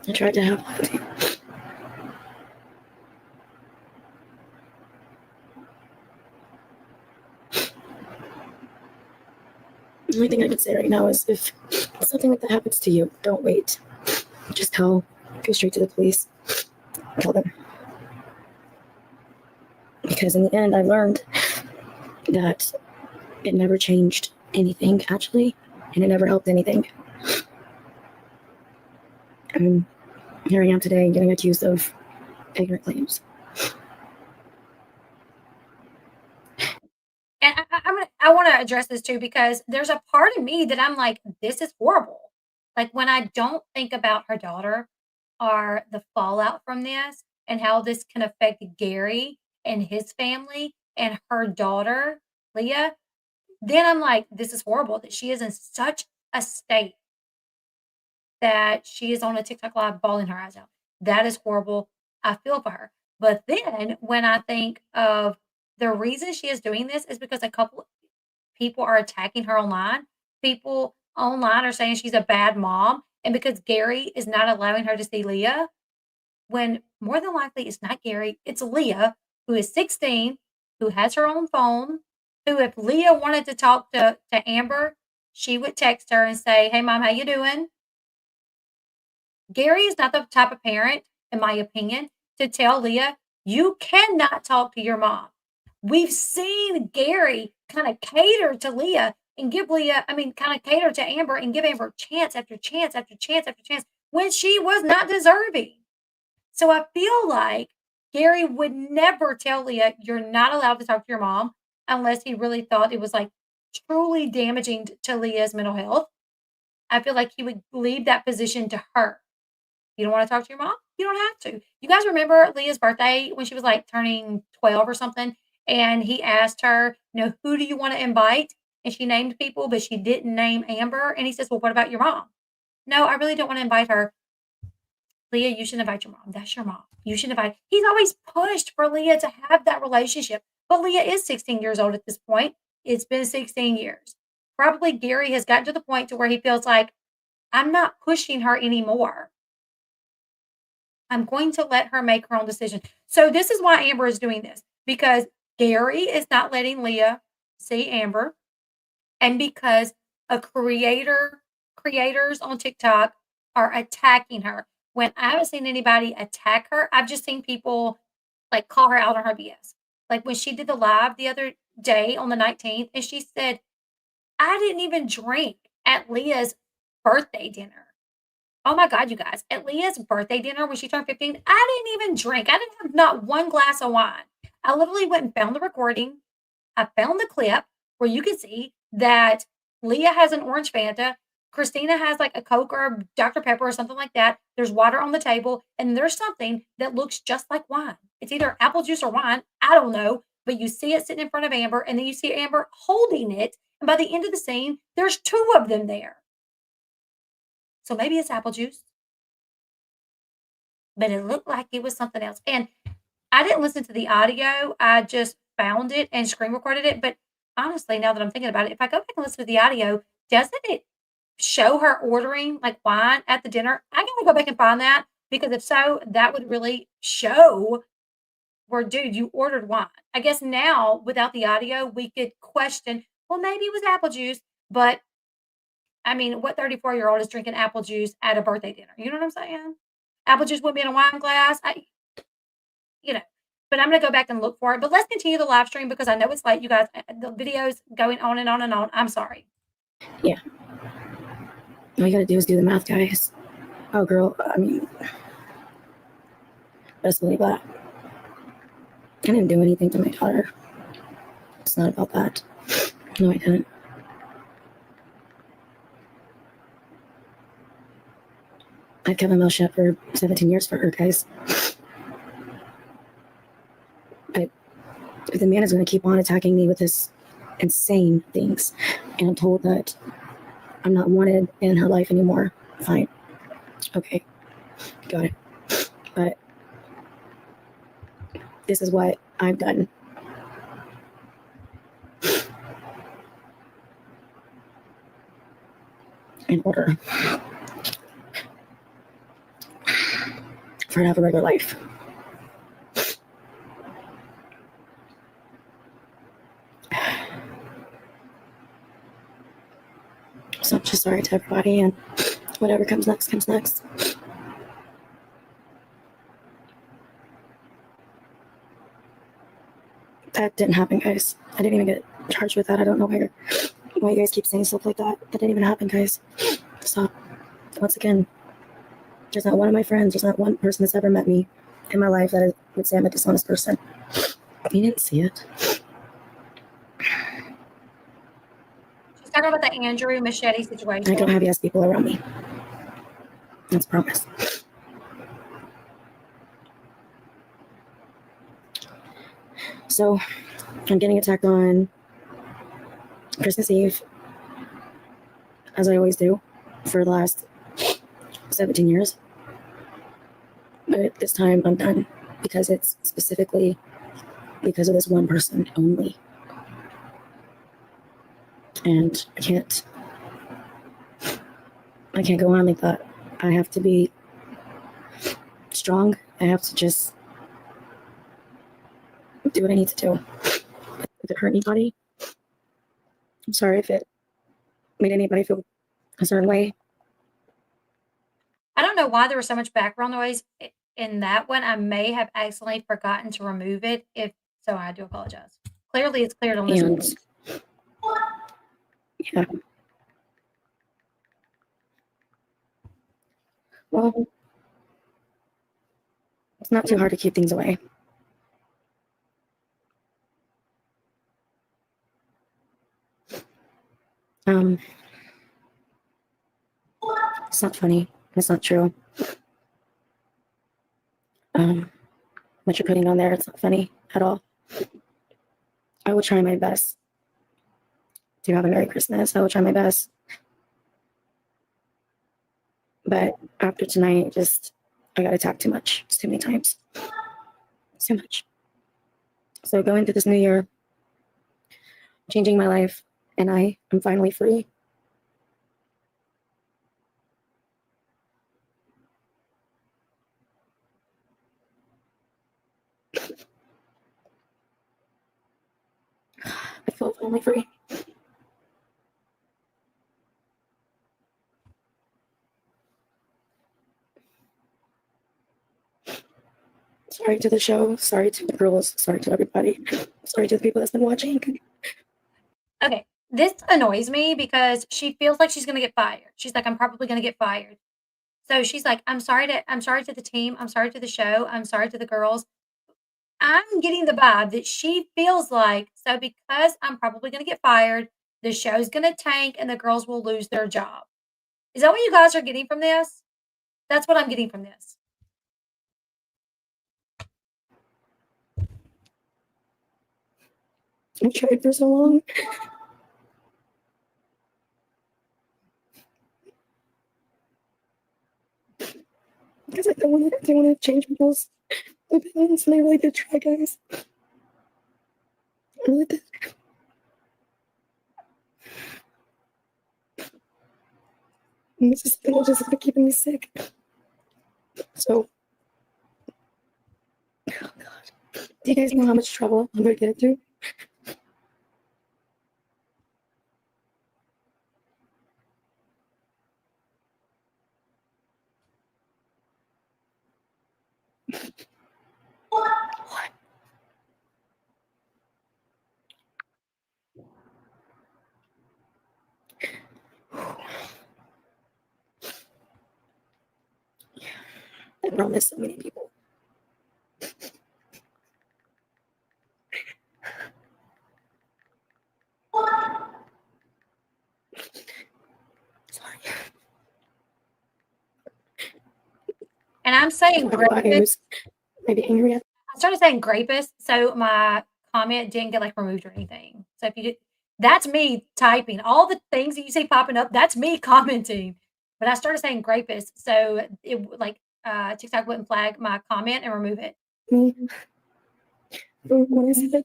I tried to have loyalty. The only thing I can say right now is if something like that happens to you, don't wait. Just go straight to the police, tell them. Because in the end, I learned that it never changed anything, actually, and it never helped anything. And here I am today getting accused of ignorant claims. And I want to address this too because there's a part of me that I'm like, this is horrible. Like when I don't think about her daughter or the fallout from this and how this can affect Gary and his family and her daughter, Leah, then I'm like, this is horrible that she is in such a state that she is on a TikTok live bawling her eyes out. That is horrible. I feel for her. But then when I think of the reason she is doing this is because a couple people are attacking her online. People online are saying she's a bad mom. And because Gary is not allowing her to see Leah, when more than likely it's not Gary, it's Leah, who is 16, who has her own phone, who if Leah wanted to talk to Amber, she would text her and say, "Hey mom, how you doing?" Gary is not the type of parent, in my opinion, to tell Leah, "You cannot talk to your mom." We've seen Gary kind of cater to Leah and give Leah, I mean, kind of cater to Amber and give Amber chance after chance after chance after chance when she was not deserving. So I feel like Gary would never tell Leah, you're not allowed to talk to your mom unless he really thought it was like truly damaging to Leah's mental health. I feel like he would leave that position to her. You don't want to talk to your mom? You don't have to. You guys remember Leah's birthday when she was like turning 12 or something? And he asked her, who do you want to invite? And she named people, but she didn't name Amber. And he says, well, what about your mom? No, I really don't want to invite her. Leah, you should invite your mom. That's your mom. You should invite. He's always pushed for Leah to have that relationship. But Leah is 16 years old at this point. It's been 16 years. Probably Gary has gotten to the point to where he feels like, I'm not pushing her anymore. I'm going to let her make her own decision. So this is why Amber is doing this, because Gary is not letting Leah see Amber, and because creators on TikTok are attacking her. When I haven't seen anybody attack her, I've just seen people like call her out on her BS. Like when she did the live the other day on the 19th, and she said, I didn't even drink at Leah's birthday dinner. Oh my God, you guys, at Leah's birthday dinner when she turned 15, I didn't even drink. I didn't have not one glass of wine. I literally went and found the recording. I found the clip where you can see that Leah has an orange Fanta. Christina has like a Coke or a Dr. Pepper or something like that. There's water on the table, and there's something that looks just like wine. It's either apple juice or wine. I don't know, but you see it sitting in front of Amber, and then you see Amber holding it. And by the end of the scene, there's two of them there. So maybe it's apple juice, but it looked like it was something else. And I didn't listen to the audio. I just found it and screen recorded it. But honestly, now that I'm thinking about it, if I go back and listen to the audio, doesn't it show her ordering like wine at the dinner? I gotta go back and find that, because if so, that would really show where, dude, you ordered wine. I guess now without the audio, we could question, well, maybe it was apple juice, but I mean, what 34-year-old is drinking apple juice at a birthday dinner? You know what I'm saying? Apple juice would be in a wine glass. You know, but I'm gonna go back and look for it. But let's continue the live stream because I know it's late, you guys. The video's going on and on and on. I'm sorry. Yeah. All you gotta do is do the math, guys. Oh, girl, I mean, best believe that. I didn't do anything to my daughter. It's not about that. No, I didn't. I've kept my mouth shut for 17 years for her, guys. But if the man is going to keep on attacking me with his insane things, and I'm told that I'm not wanted in her life anymore, fine. Okay, got it. But this is what I've done. In order for her to have a regular life. So I'm just sorry to everybody, and whatever comes next, comes next. That didn't happen, guys. I didn't even get charged with that. I don't know why you guys keep saying stuff like that. That didn't even happen, guys. Stop. Once again, there's not one of my friends, there's not one person that's ever met me in my life that would say I'm a dishonest person. You didn't see it. She's talking about the Andrew Machete situation. I don't have yes people around me. That's a promise. So I'm getting attacked on Christmas Eve, as I always do, for the last 17 years. But this time I'm done, because it's specifically because of this one person only. And I can't go on like that. I have to be strong. I have to just do what I need to do. If it hurt anybody, I'm sorry if it made anybody feel a certain way. I don't know why there was so much background noise in that one. I may have accidentally forgotten to remove it. If so, I do apologize. Clearly, it's cleared on this And one. yeah. Well, it's not too hard to keep things away. It's not funny. It's not true. What you're putting on there, it's not funny at all. I will try my best to have a Merry Christmas. I will try my best. But after tonight, I got attacked too much. It's too many times. It's too much. So going through this new year, changing my life, and I am finally free. I feel finally free. Sorry to the show. Sorry to the girls. Sorry to everybody. Sorry to the people that's been watching. Okay, this annoys me because she feels like she's gonna get fired. She's like, "I'm probably gonna get fired." So she's like, I'm sorry to the team, I'm sorry to the show, I'm sorry to the girls." I'm getting the vibe that she feels like, so because I'm probably gonna get fired, the show's gonna tank and the girls will lose their job. Is that what you guys are getting from this? That's what I'm getting from this. I tried for so long. Because I don't want to change people's opinions, and I really did try, guys. I really did. And this is just keeping me sick. So, oh God. Do you guys know how much trouble I'm going to get into? What? I promised so many people. Sorry. And I'm saying grapist. Maybe angry at. I started saying grapist, so my comment didn't get like removed or anything. So if you did, that's me typing all the things that you see popping up. That's me commenting. But I started saying grapist, so like TikTok wouldn't flag my comment and remove it. Me. When I said,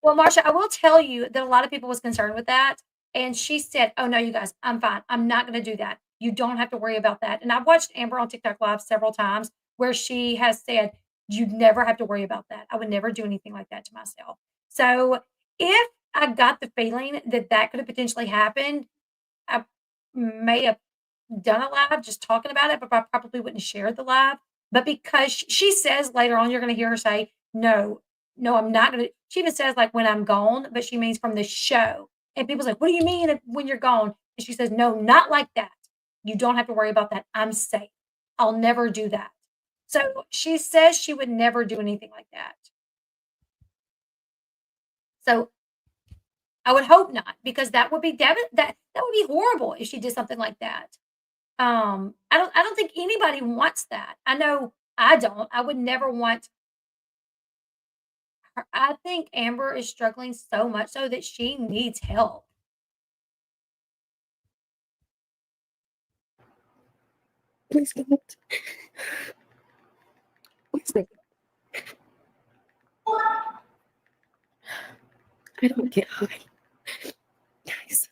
Well, Marsha, I will tell you that a lot of people was concerned with that, and she said, "Oh no, you guys, I'm fine. I'm not going to do that. You don't have to worry about that." And I've watched Amber on TikTok Live several times where she has said, "You never have to worry about that. I would never do anything like that to myself." So if I got the feeling that that could have potentially happened, I may have done a live just talking about it, but I probably wouldn't share the live. But because she says later on, you're going to hear her say, "No, no, I'm not going to." She even says like when I'm gone, but she means from the show. And people's like, "What do you mean when you're gone?" And she says, "No, not like that. You don't have to worry about that. I'm safe. I'll never do that." So she says she would never do anything like that. So I would hope not, because that would be that would be horrible if she did something like that. I don't think anybody wants that. I know I don't. I would never want her. I think Amber is struggling so much so that she needs help. please don't. Please don't. I don't get high. Guys.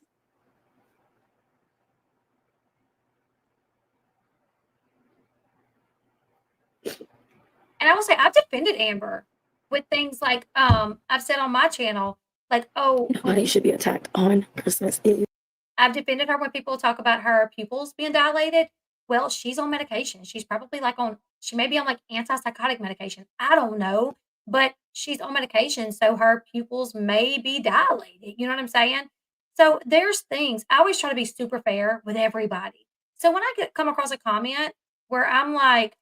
And I will say I've defended Amber with things like I've said on my channel, like, "Oh, Nobody should be attacked on Christmas Eve. I've defended her when people talk about her pupils being dilated." Well, she's on medication. She's probably like she may be on like antipsychotic medication. I don't know. but she's on medication, so her pupils may be dilated. You know what I'm saying? So there's things. I always try to be super fair with everybody. So when I come across a comment where I'm like,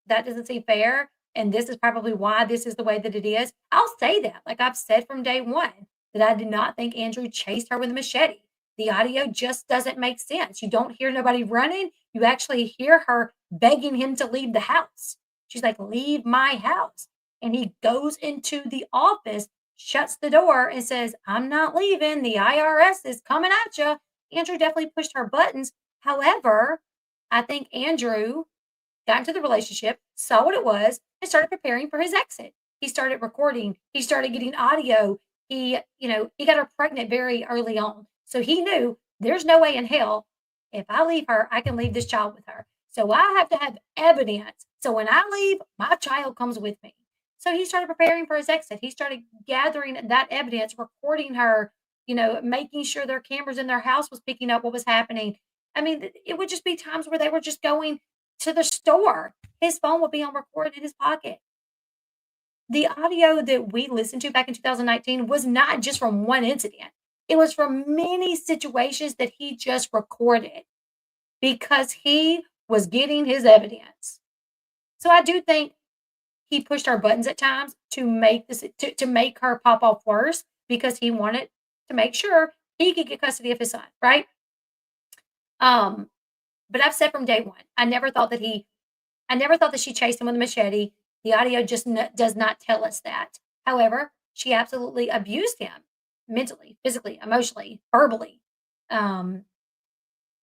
that doesn't seem fair, and this is probably why this is the way that it is, I'll say that. Like I've said from day one, that I did not think Andrew chased her with a machete. The audio just doesn't make sense. You don't hear nobody running. You actually hear her begging him to leave the house. She's like, leave my house. And he goes into the office, shuts the door, and says, I'm not leaving. The IRS is coming at you. Andrew definitely pushed her buttons. However, I think Andrew got into the relationship, saw what it was, and started preparing for his exit. He started recording, he started getting audio. He got her pregnant very early on. So he knew there's no way in hell if I leave her, I can leave this child with her. So I have to have evidence. So when I leave, my child comes with me. So he started preparing for his exit. He started gathering that evidence, recording her, making sure their cameras in their house was picking up what was happening. I mean, it would just be times where they were just going to the store. His phone would be on record in his pocket. The audio that we listened to back in 2019 was not just from one incident. It was from many situations that he just recorded because he was getting his evidence. So I do think he pushed our buttons at times to make to make her pop off worse because he wanted to make sure he could get custody of his son, right? But I've said from day one, I never thought that she chased him with a machete. The audio just does not tell us that. However, she absolutely abused him mentally, physically, emotionally, verbally.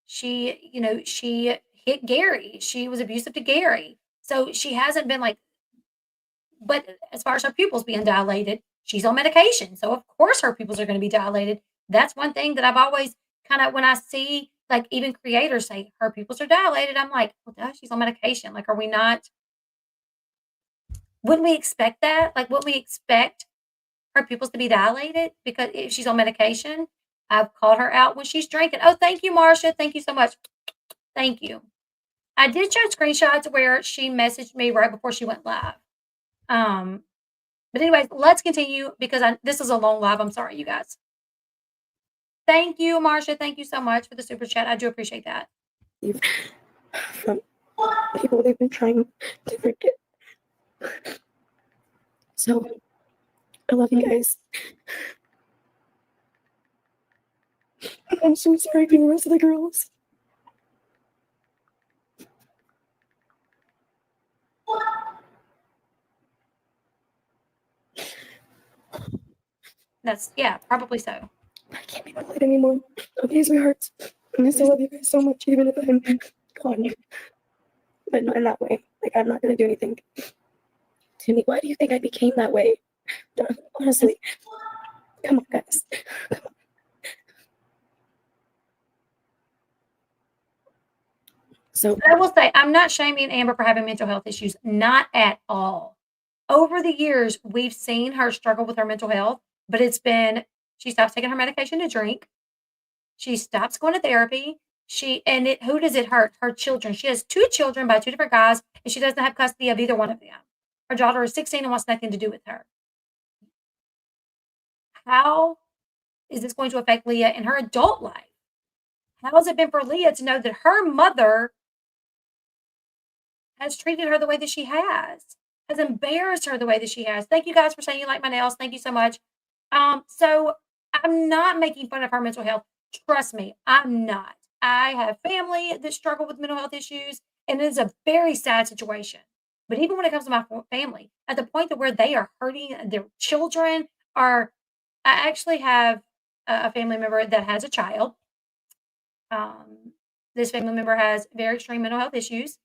She hit Gary. She was abusive to Gary. So she hasn't been like, but as far as her pupils being dilated, she's on medication. So of course her pupils are going to be dilated. That's one thing that I've always kind of, when I see like even creators say her pupils are dilated, I'm like, well, duh, she's on medication. Like, wouldn't we expect that? Like, would we expect her pupils to be dilated because if she's on medication? I've called her out when she's drinking. Oh, thank you, Marcia. Thank you so much. Thank you. I did show screenshots where she messaged me right before she went live. But anyways, let's continue because this is a long live. I'm sorry, you guys. Thank you, Marcia. Thank you so much for the super chat. I do appreciate that. From people they've been trying to forget. So, I love you guys. I'm so sorry for the rest of the girls. Probably so. I can't be polite anymore. Okay, sweethearts. I still love you guys so much, even if I'm gone. But not in that way. Like, I'm not going to do anything. Timmy, why do you think I became that way? Honestly. Come on, guys. Come on. So I will say, I'm not shaming Amber for having mental health issues. Not at all. Over the years, we've seen her struggle with her mental health, but she stops taking her medication to drink. She stops going to therapy. Who does it hurt? Her children. She has 2 children by 2 different guys, and she doesn't have custody of either one of them. Her daughter is 16 and wants nothing to do with her. How is this going to affect Leah in her adult life? How has it been for Leah to know that her mother has treated her the way that she has embarrassed her the way that she has? Thank you guys for saying you like my nails. Thank you so much. So I'm not making fun of her mental health. Trust me, I'm not. I have family that struggle with mental health issues, and it is a very sad situation. But even when it comes to my family, at the point that where they are hurting their children, I actually have a family member that has a child. This family member has very extreme mental health issues.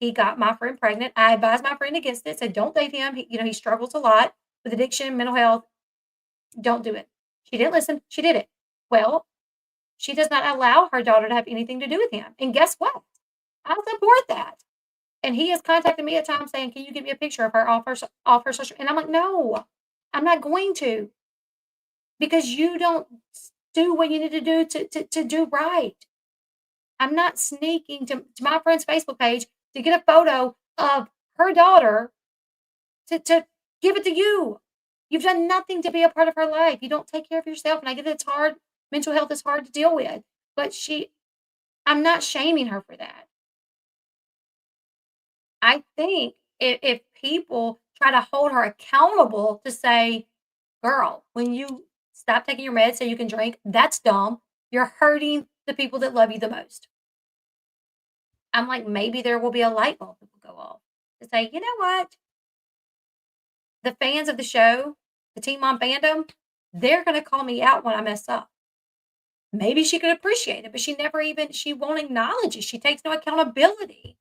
He got my friend pregnant. I advised my friend against it, said, don't date him. He struggles a lot with addiction, mental health. Don't do it. She didn't listen. She did it. Well, she does not allow her daughter to have anything to do with him. And guess what? I support that. And he has contacted me at times saying, can you give me a picture of her off her social? And I'm like, no, I'm not going to. Because you don't do what you need to do to do right. I'm not sneaking to my friend's Facebook page to get a photo of her daughter to give it to you. You've done nothing to be a part of her life. You don't take care of yourself, and I get it's hard. Mental health is hard to deal with, but I'm not shaming her for that. I think if people try to hold her accountable to say, "Girl, when you stop taking your meds so you can drink, that's dumb. You're hurting the people that love you the most." I'm like, maybe there will be a light bulb that will go off to say, "You know what? The fans of the show, the Teen Mom fandom, they're gonna call me out when I mess up." Maybe she could appreciate it, but she won't acknowledge it. She takes no accountability.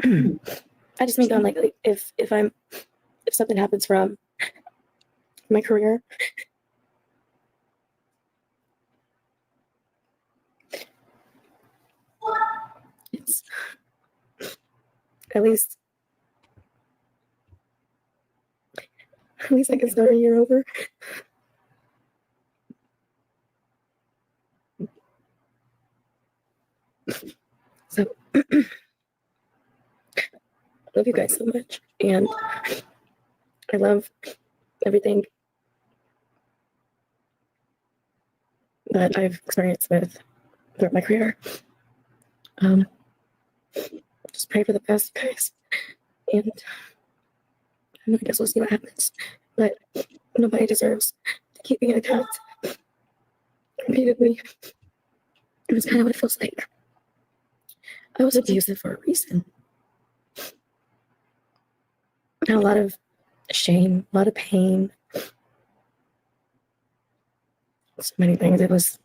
I just mean, like if something happens from my career, it's at least I can start a year over. So I love you guys so much, and I love everything that I've experienced with throughout my career. Just pray for the best, guys, and I guess we'll see what happens. But nobody deserves to keep being attacked repeatedly. It's kind of what it feels like. I was abusive for a reason. I had a lot of shame, a lot of pain, so many things. It was,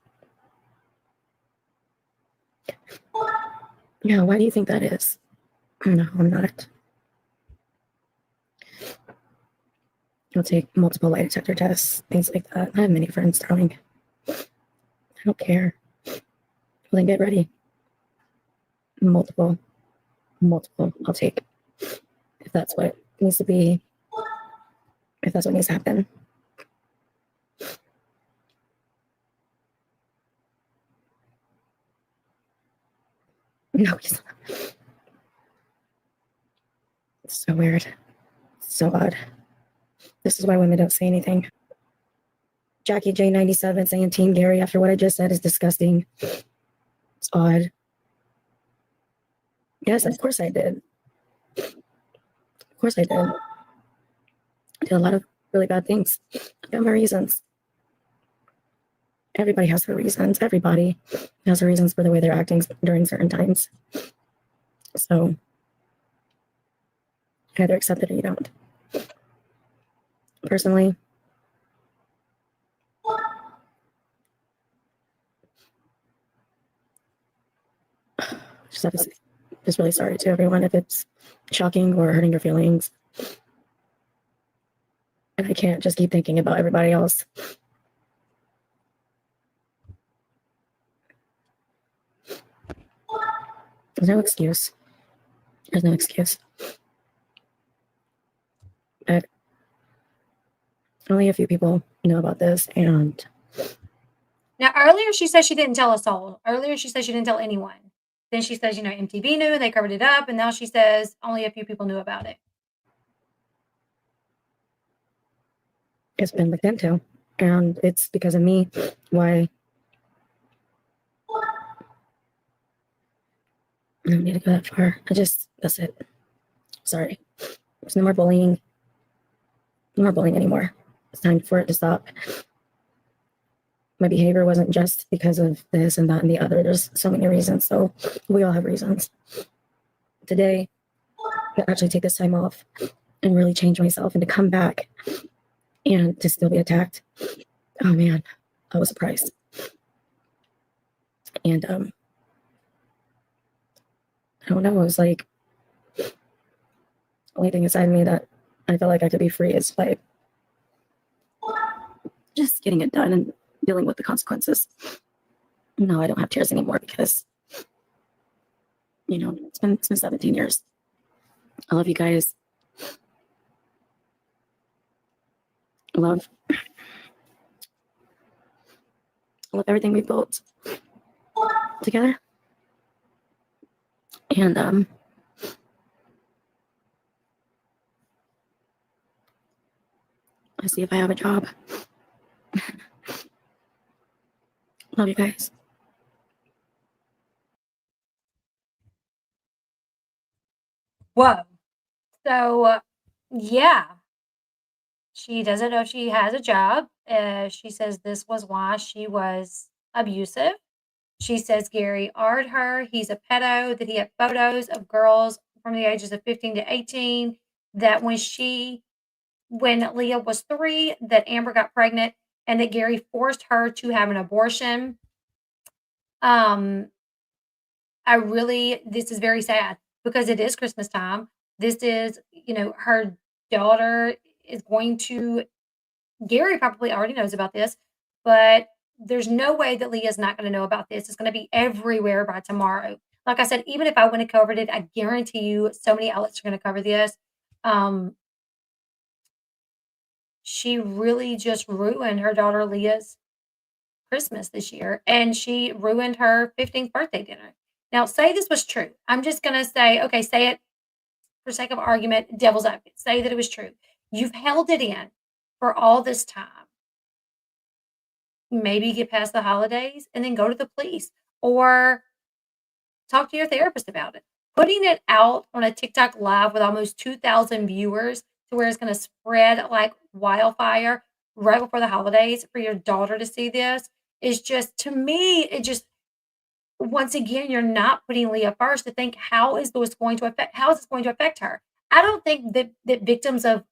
yeah, why do you think that is? No, I'm not. I'll take multiple lie detector tests, things like that. I have many friends, darling. I don't care. Well, then get ready. Multiple. I'll take. If that's what needs to be, if that's what needs to happen. No, he's not. It's so weird. It's so odd. This is why women don't say anything. Jackie J97 saying Team Gary after what I just said is disgusting. It's odd. Yes, of course I did. Of course I did. I did a lot of really bad things. I got my reasons. Everybody has their reasons. Everybody has their reasons for the way they're acting during certain times. So either accept it or you don't. Personally, just have to say, just really sorry to everyone if it's shocking or hurting your feelings. And I can't just keep thinking about everybody else. There's no excuse. There's no excuse. But only a few people know about this, and Now, earlier she said she didn't tell a soul. Earlier she said she didn't tell anyone. Then she says, MTV knew, they covered it up, and now she says only a few people knew about it. it's been looked into, and it's because of me why I don't need to go that far. That's it. Sorry. There's no more bullying. No more bullying anymore. It's time for it to stop. My behavior wasn't just because of this and that and the other. There's so many reasons. So we all have reasons. Today, to actually take this time off and really change myself and to come back and to still be attacked. Oh man, I was surprised. And I don't know, it was like the only thing inside me that I felt like I could be free is by just getting it done and dealing with the consequences. No, I don't have tears anymore because it's been 17 years. I love you guys. I love everything we built together. And Let's see if I have a job. Love you guys. Whoa. So, yeah, she doesn't know if she has a job. She says this was why she was abusive. She says Gary R'd her. He's a pedo, that he had photos of girls from the ages of 15 to 18, that when Leah was 3, that Amber got pregnant and that Gary forced her to have an abortion. This is very sad because it is Christmas time. This is, her daughter is going to, Gary probably already knows about this, but there's no way that Leah's not going to know about this. It's going to be everywhere by tomorrow. Like I said, even if I wouldn't have covered it, I guarantee you so many outlets are going to cover this. She really just ruined her daughter Leah's Christmas this year, and she ruined her 15th birthday dinner. Now, say this was true. I'm just going to say, okay, say it for sake of argument, devil's advocate. Say that it was true. You've held it in for all this time. Maybe get past the holidays and then go to the police or talk to your therapist about it. Putting it out on a TikTok live with almost 2,000 viewers to where it's going to spread like wildfire right before the holidays for your daughter to see this is just, to me, it just, once again, you're not putting Leah first to think how is this going to affect her. I don't think that victims of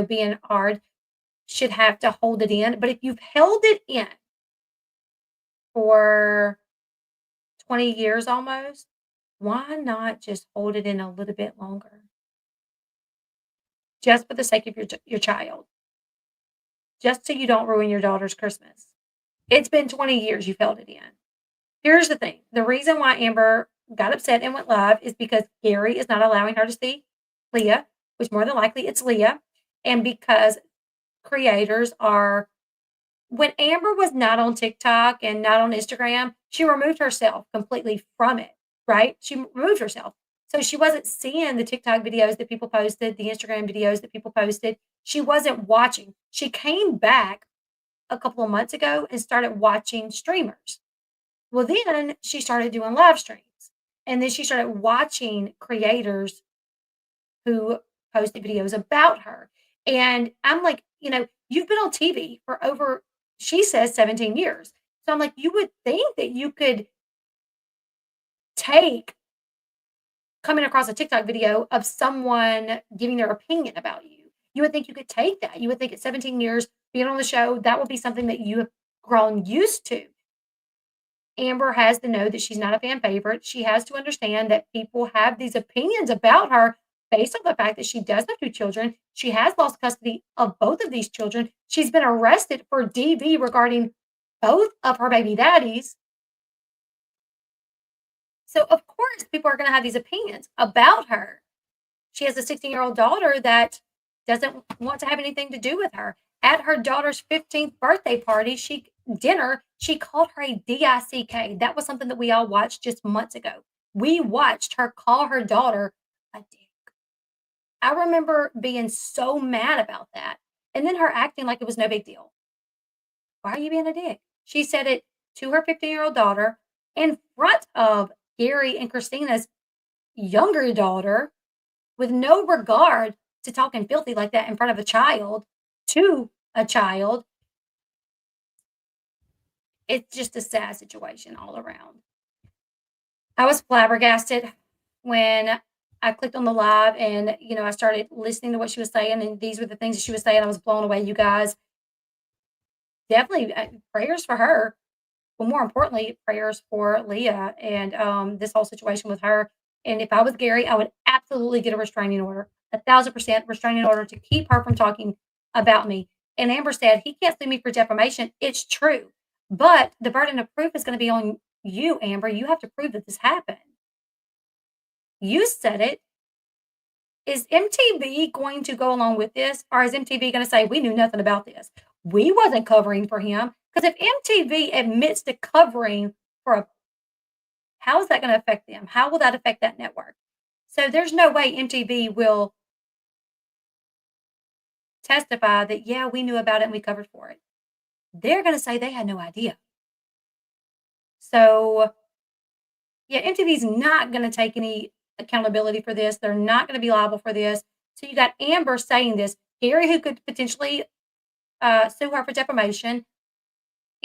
being hard should have to hold it in, but if you've held it in for 20 years almost, why not just hold it in a little bit longer? Just for the sake of your child. Just so you don't ruin your daughter's Christmas. It's been 20 years you've held it in. Here's the thing. The reason why Amber got upset and went live is because Gary is not allowing her to see Leah, which more than likely it's Leah, and because creators are, when Amber was not on TikTok and not on Instagram, she removed herself completely from it, right? She removed herself. So she wasn't seeing the TikTok videos that people posted, the Instagram videos that people posted. She wasn't watching. She came back a couple of months ago and started watching streamers. Well, then she started doing live streams. And then she started watching creators who posted videos about her. And I'm like, you've been on TV for over, she says, 17 years. So I'm like, you would think that you could take coming across a TikTok video of someone giving their opinion about you. You would think you could take that. You would think at 17 years being on the show, that would be something that you have grown used to. Amber has to know that she's not a fan favorite. She has to understand that people have these opinions about her based on the fact that she does have 2 children. She has lost custody of both of these children. She's been arrested for DV regarding both of her baby daddies. So, of course, people are going to have these opinions about her. She has a 16-year-old daughter that doesn't want to have anything to do with her. At her daughter's 15th birthday party, she called her a DICK. That was something that we all watched just months ago. We watched her call her daughter a dick. I remember being so mad about that. And then her acting like it was no big deal. Why are you being a dick? She said it to her 15-year-old daughter in front of Gary and Christina's younger daughter with no regard to talking filthy like that in front of a child to a child. It's just a sad situation all around. I was flabbergasted when I clicked on the live and, I started listening to what she was saying, and these were the things that she was saying. I was blown away, you guys. Definitely prayers for her. But more importantly, prayers for Leah and this whole situation with her. And if I was Gary, I would absolutely get a restraining order, 1,000% restraining order to keep her from talking about me. And Amber said, he can't sue me for defamation. It's true. But the burden of proof is going to be on you, Amber. You have to prove that this happened. You said it. Is MTV going to go along with this? Or is MTV going to say, we knew nothing about this? We wasn't covering for him. Because if MTV admits to covering for how is that going to affect them? How will that affect that network? So there's no way MTV will testify that, yeah, we knew about it and we covered for it. They're going to say they had no idea. So, yeah, MTV's not going to take any accountability for this. They're not going to be liable for this. So you got Amber saying this. Gary, who could potentially sue her for defamation.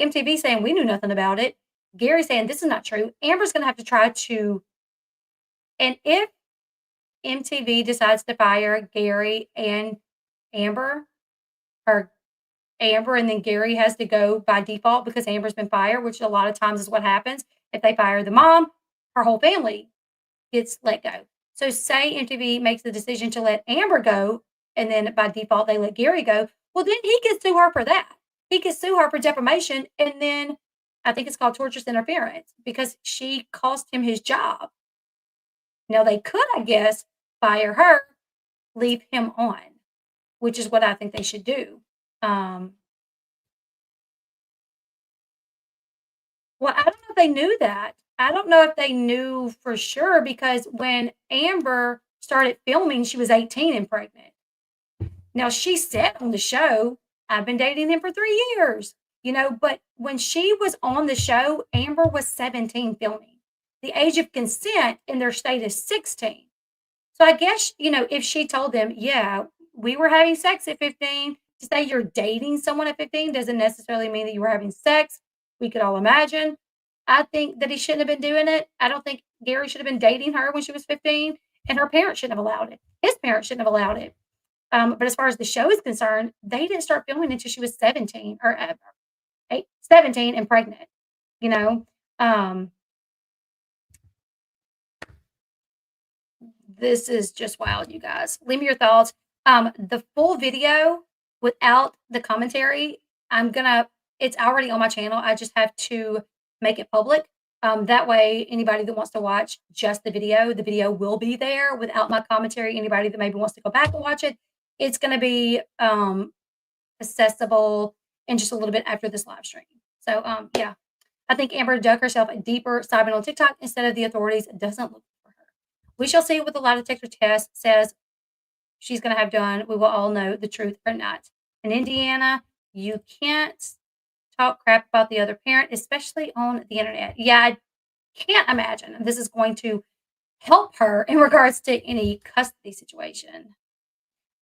MTV saying we knew nothing about it. Gary saying this is not true. Amber's going to have to try to, and if MTV decides to fire Gary and Amber, or Amber and then Gary has to go by default because Amber's been fired, which a lot of times is what happens. If they fire the mom, her whole family gets let go. So say MTV makes the decision to let Amber go, and then by default they let Gary go. Well, then he can sue her for that. He can sue her for defamation, and then I think it's called tortious interference because she cost him his job. Now they could, I guess, fire her, leave him on, which is what I think they should do. Well, I don't know if they knew that. I don't know if they knew for sure because when Amber started filming, she was 18 and pregnant. Now she said on the show, I've been dating him for 3 years, but when she was on the show, Amber was 17 filming. The age of consent in their state is 16. So I guess, if she told them, yeah, we were having sex at 15, to say you're dating someone at 15 doesn't necessarily mean that you were having sex. We could all imagine. I think that he shouldn't have been doing it. I don't think Gary should have been dating her when she was 15, and her parents shouldn't have allowed it. His parents shouldn't have allowed it. But as far as the show is concerned, they didn't start filming until she was 17 or 17 and pregnant, you know. This is just wild, you guys. Leave me your thoughts. The full video without the commentary, it's already on my channel. I just have to make it public. That way, anybody that wants to watch just the video will be there without my commentary. Anybody that maybe wants to go back and watch it, it's going to be accessible in just a little bit after this live stream. So, yeah, I think Amber dug herself a deeper cyber on TikTok instead of the authorities. It doesn't look for her. We shall see what the lie detector test says she's going to have done. We will all know the truth or not. In Indiana, you can't talk crap about the other parent, especially on the internet. Yeah, I can't imagine this is going to help her in regards to any custody situation.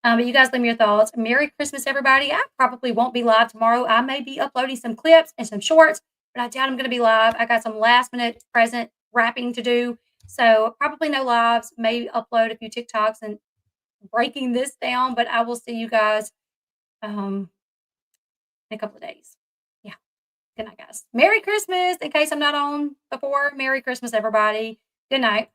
But you guys leave me your thoughts. Merry Christmas, everybody. I probably won't be live tomorrow. I may be uploading some clips and some shorts, but I doubt I'm going to be live. I got some last minute present wrapping to do. So probably no lives, maybe upload a few TikToks and breaking this down, but I will see you guys in a couple of days. Yeah. Good night, guys. Merry Christmas. In case I'm not on before, Merry Christmas, everybody. Good night.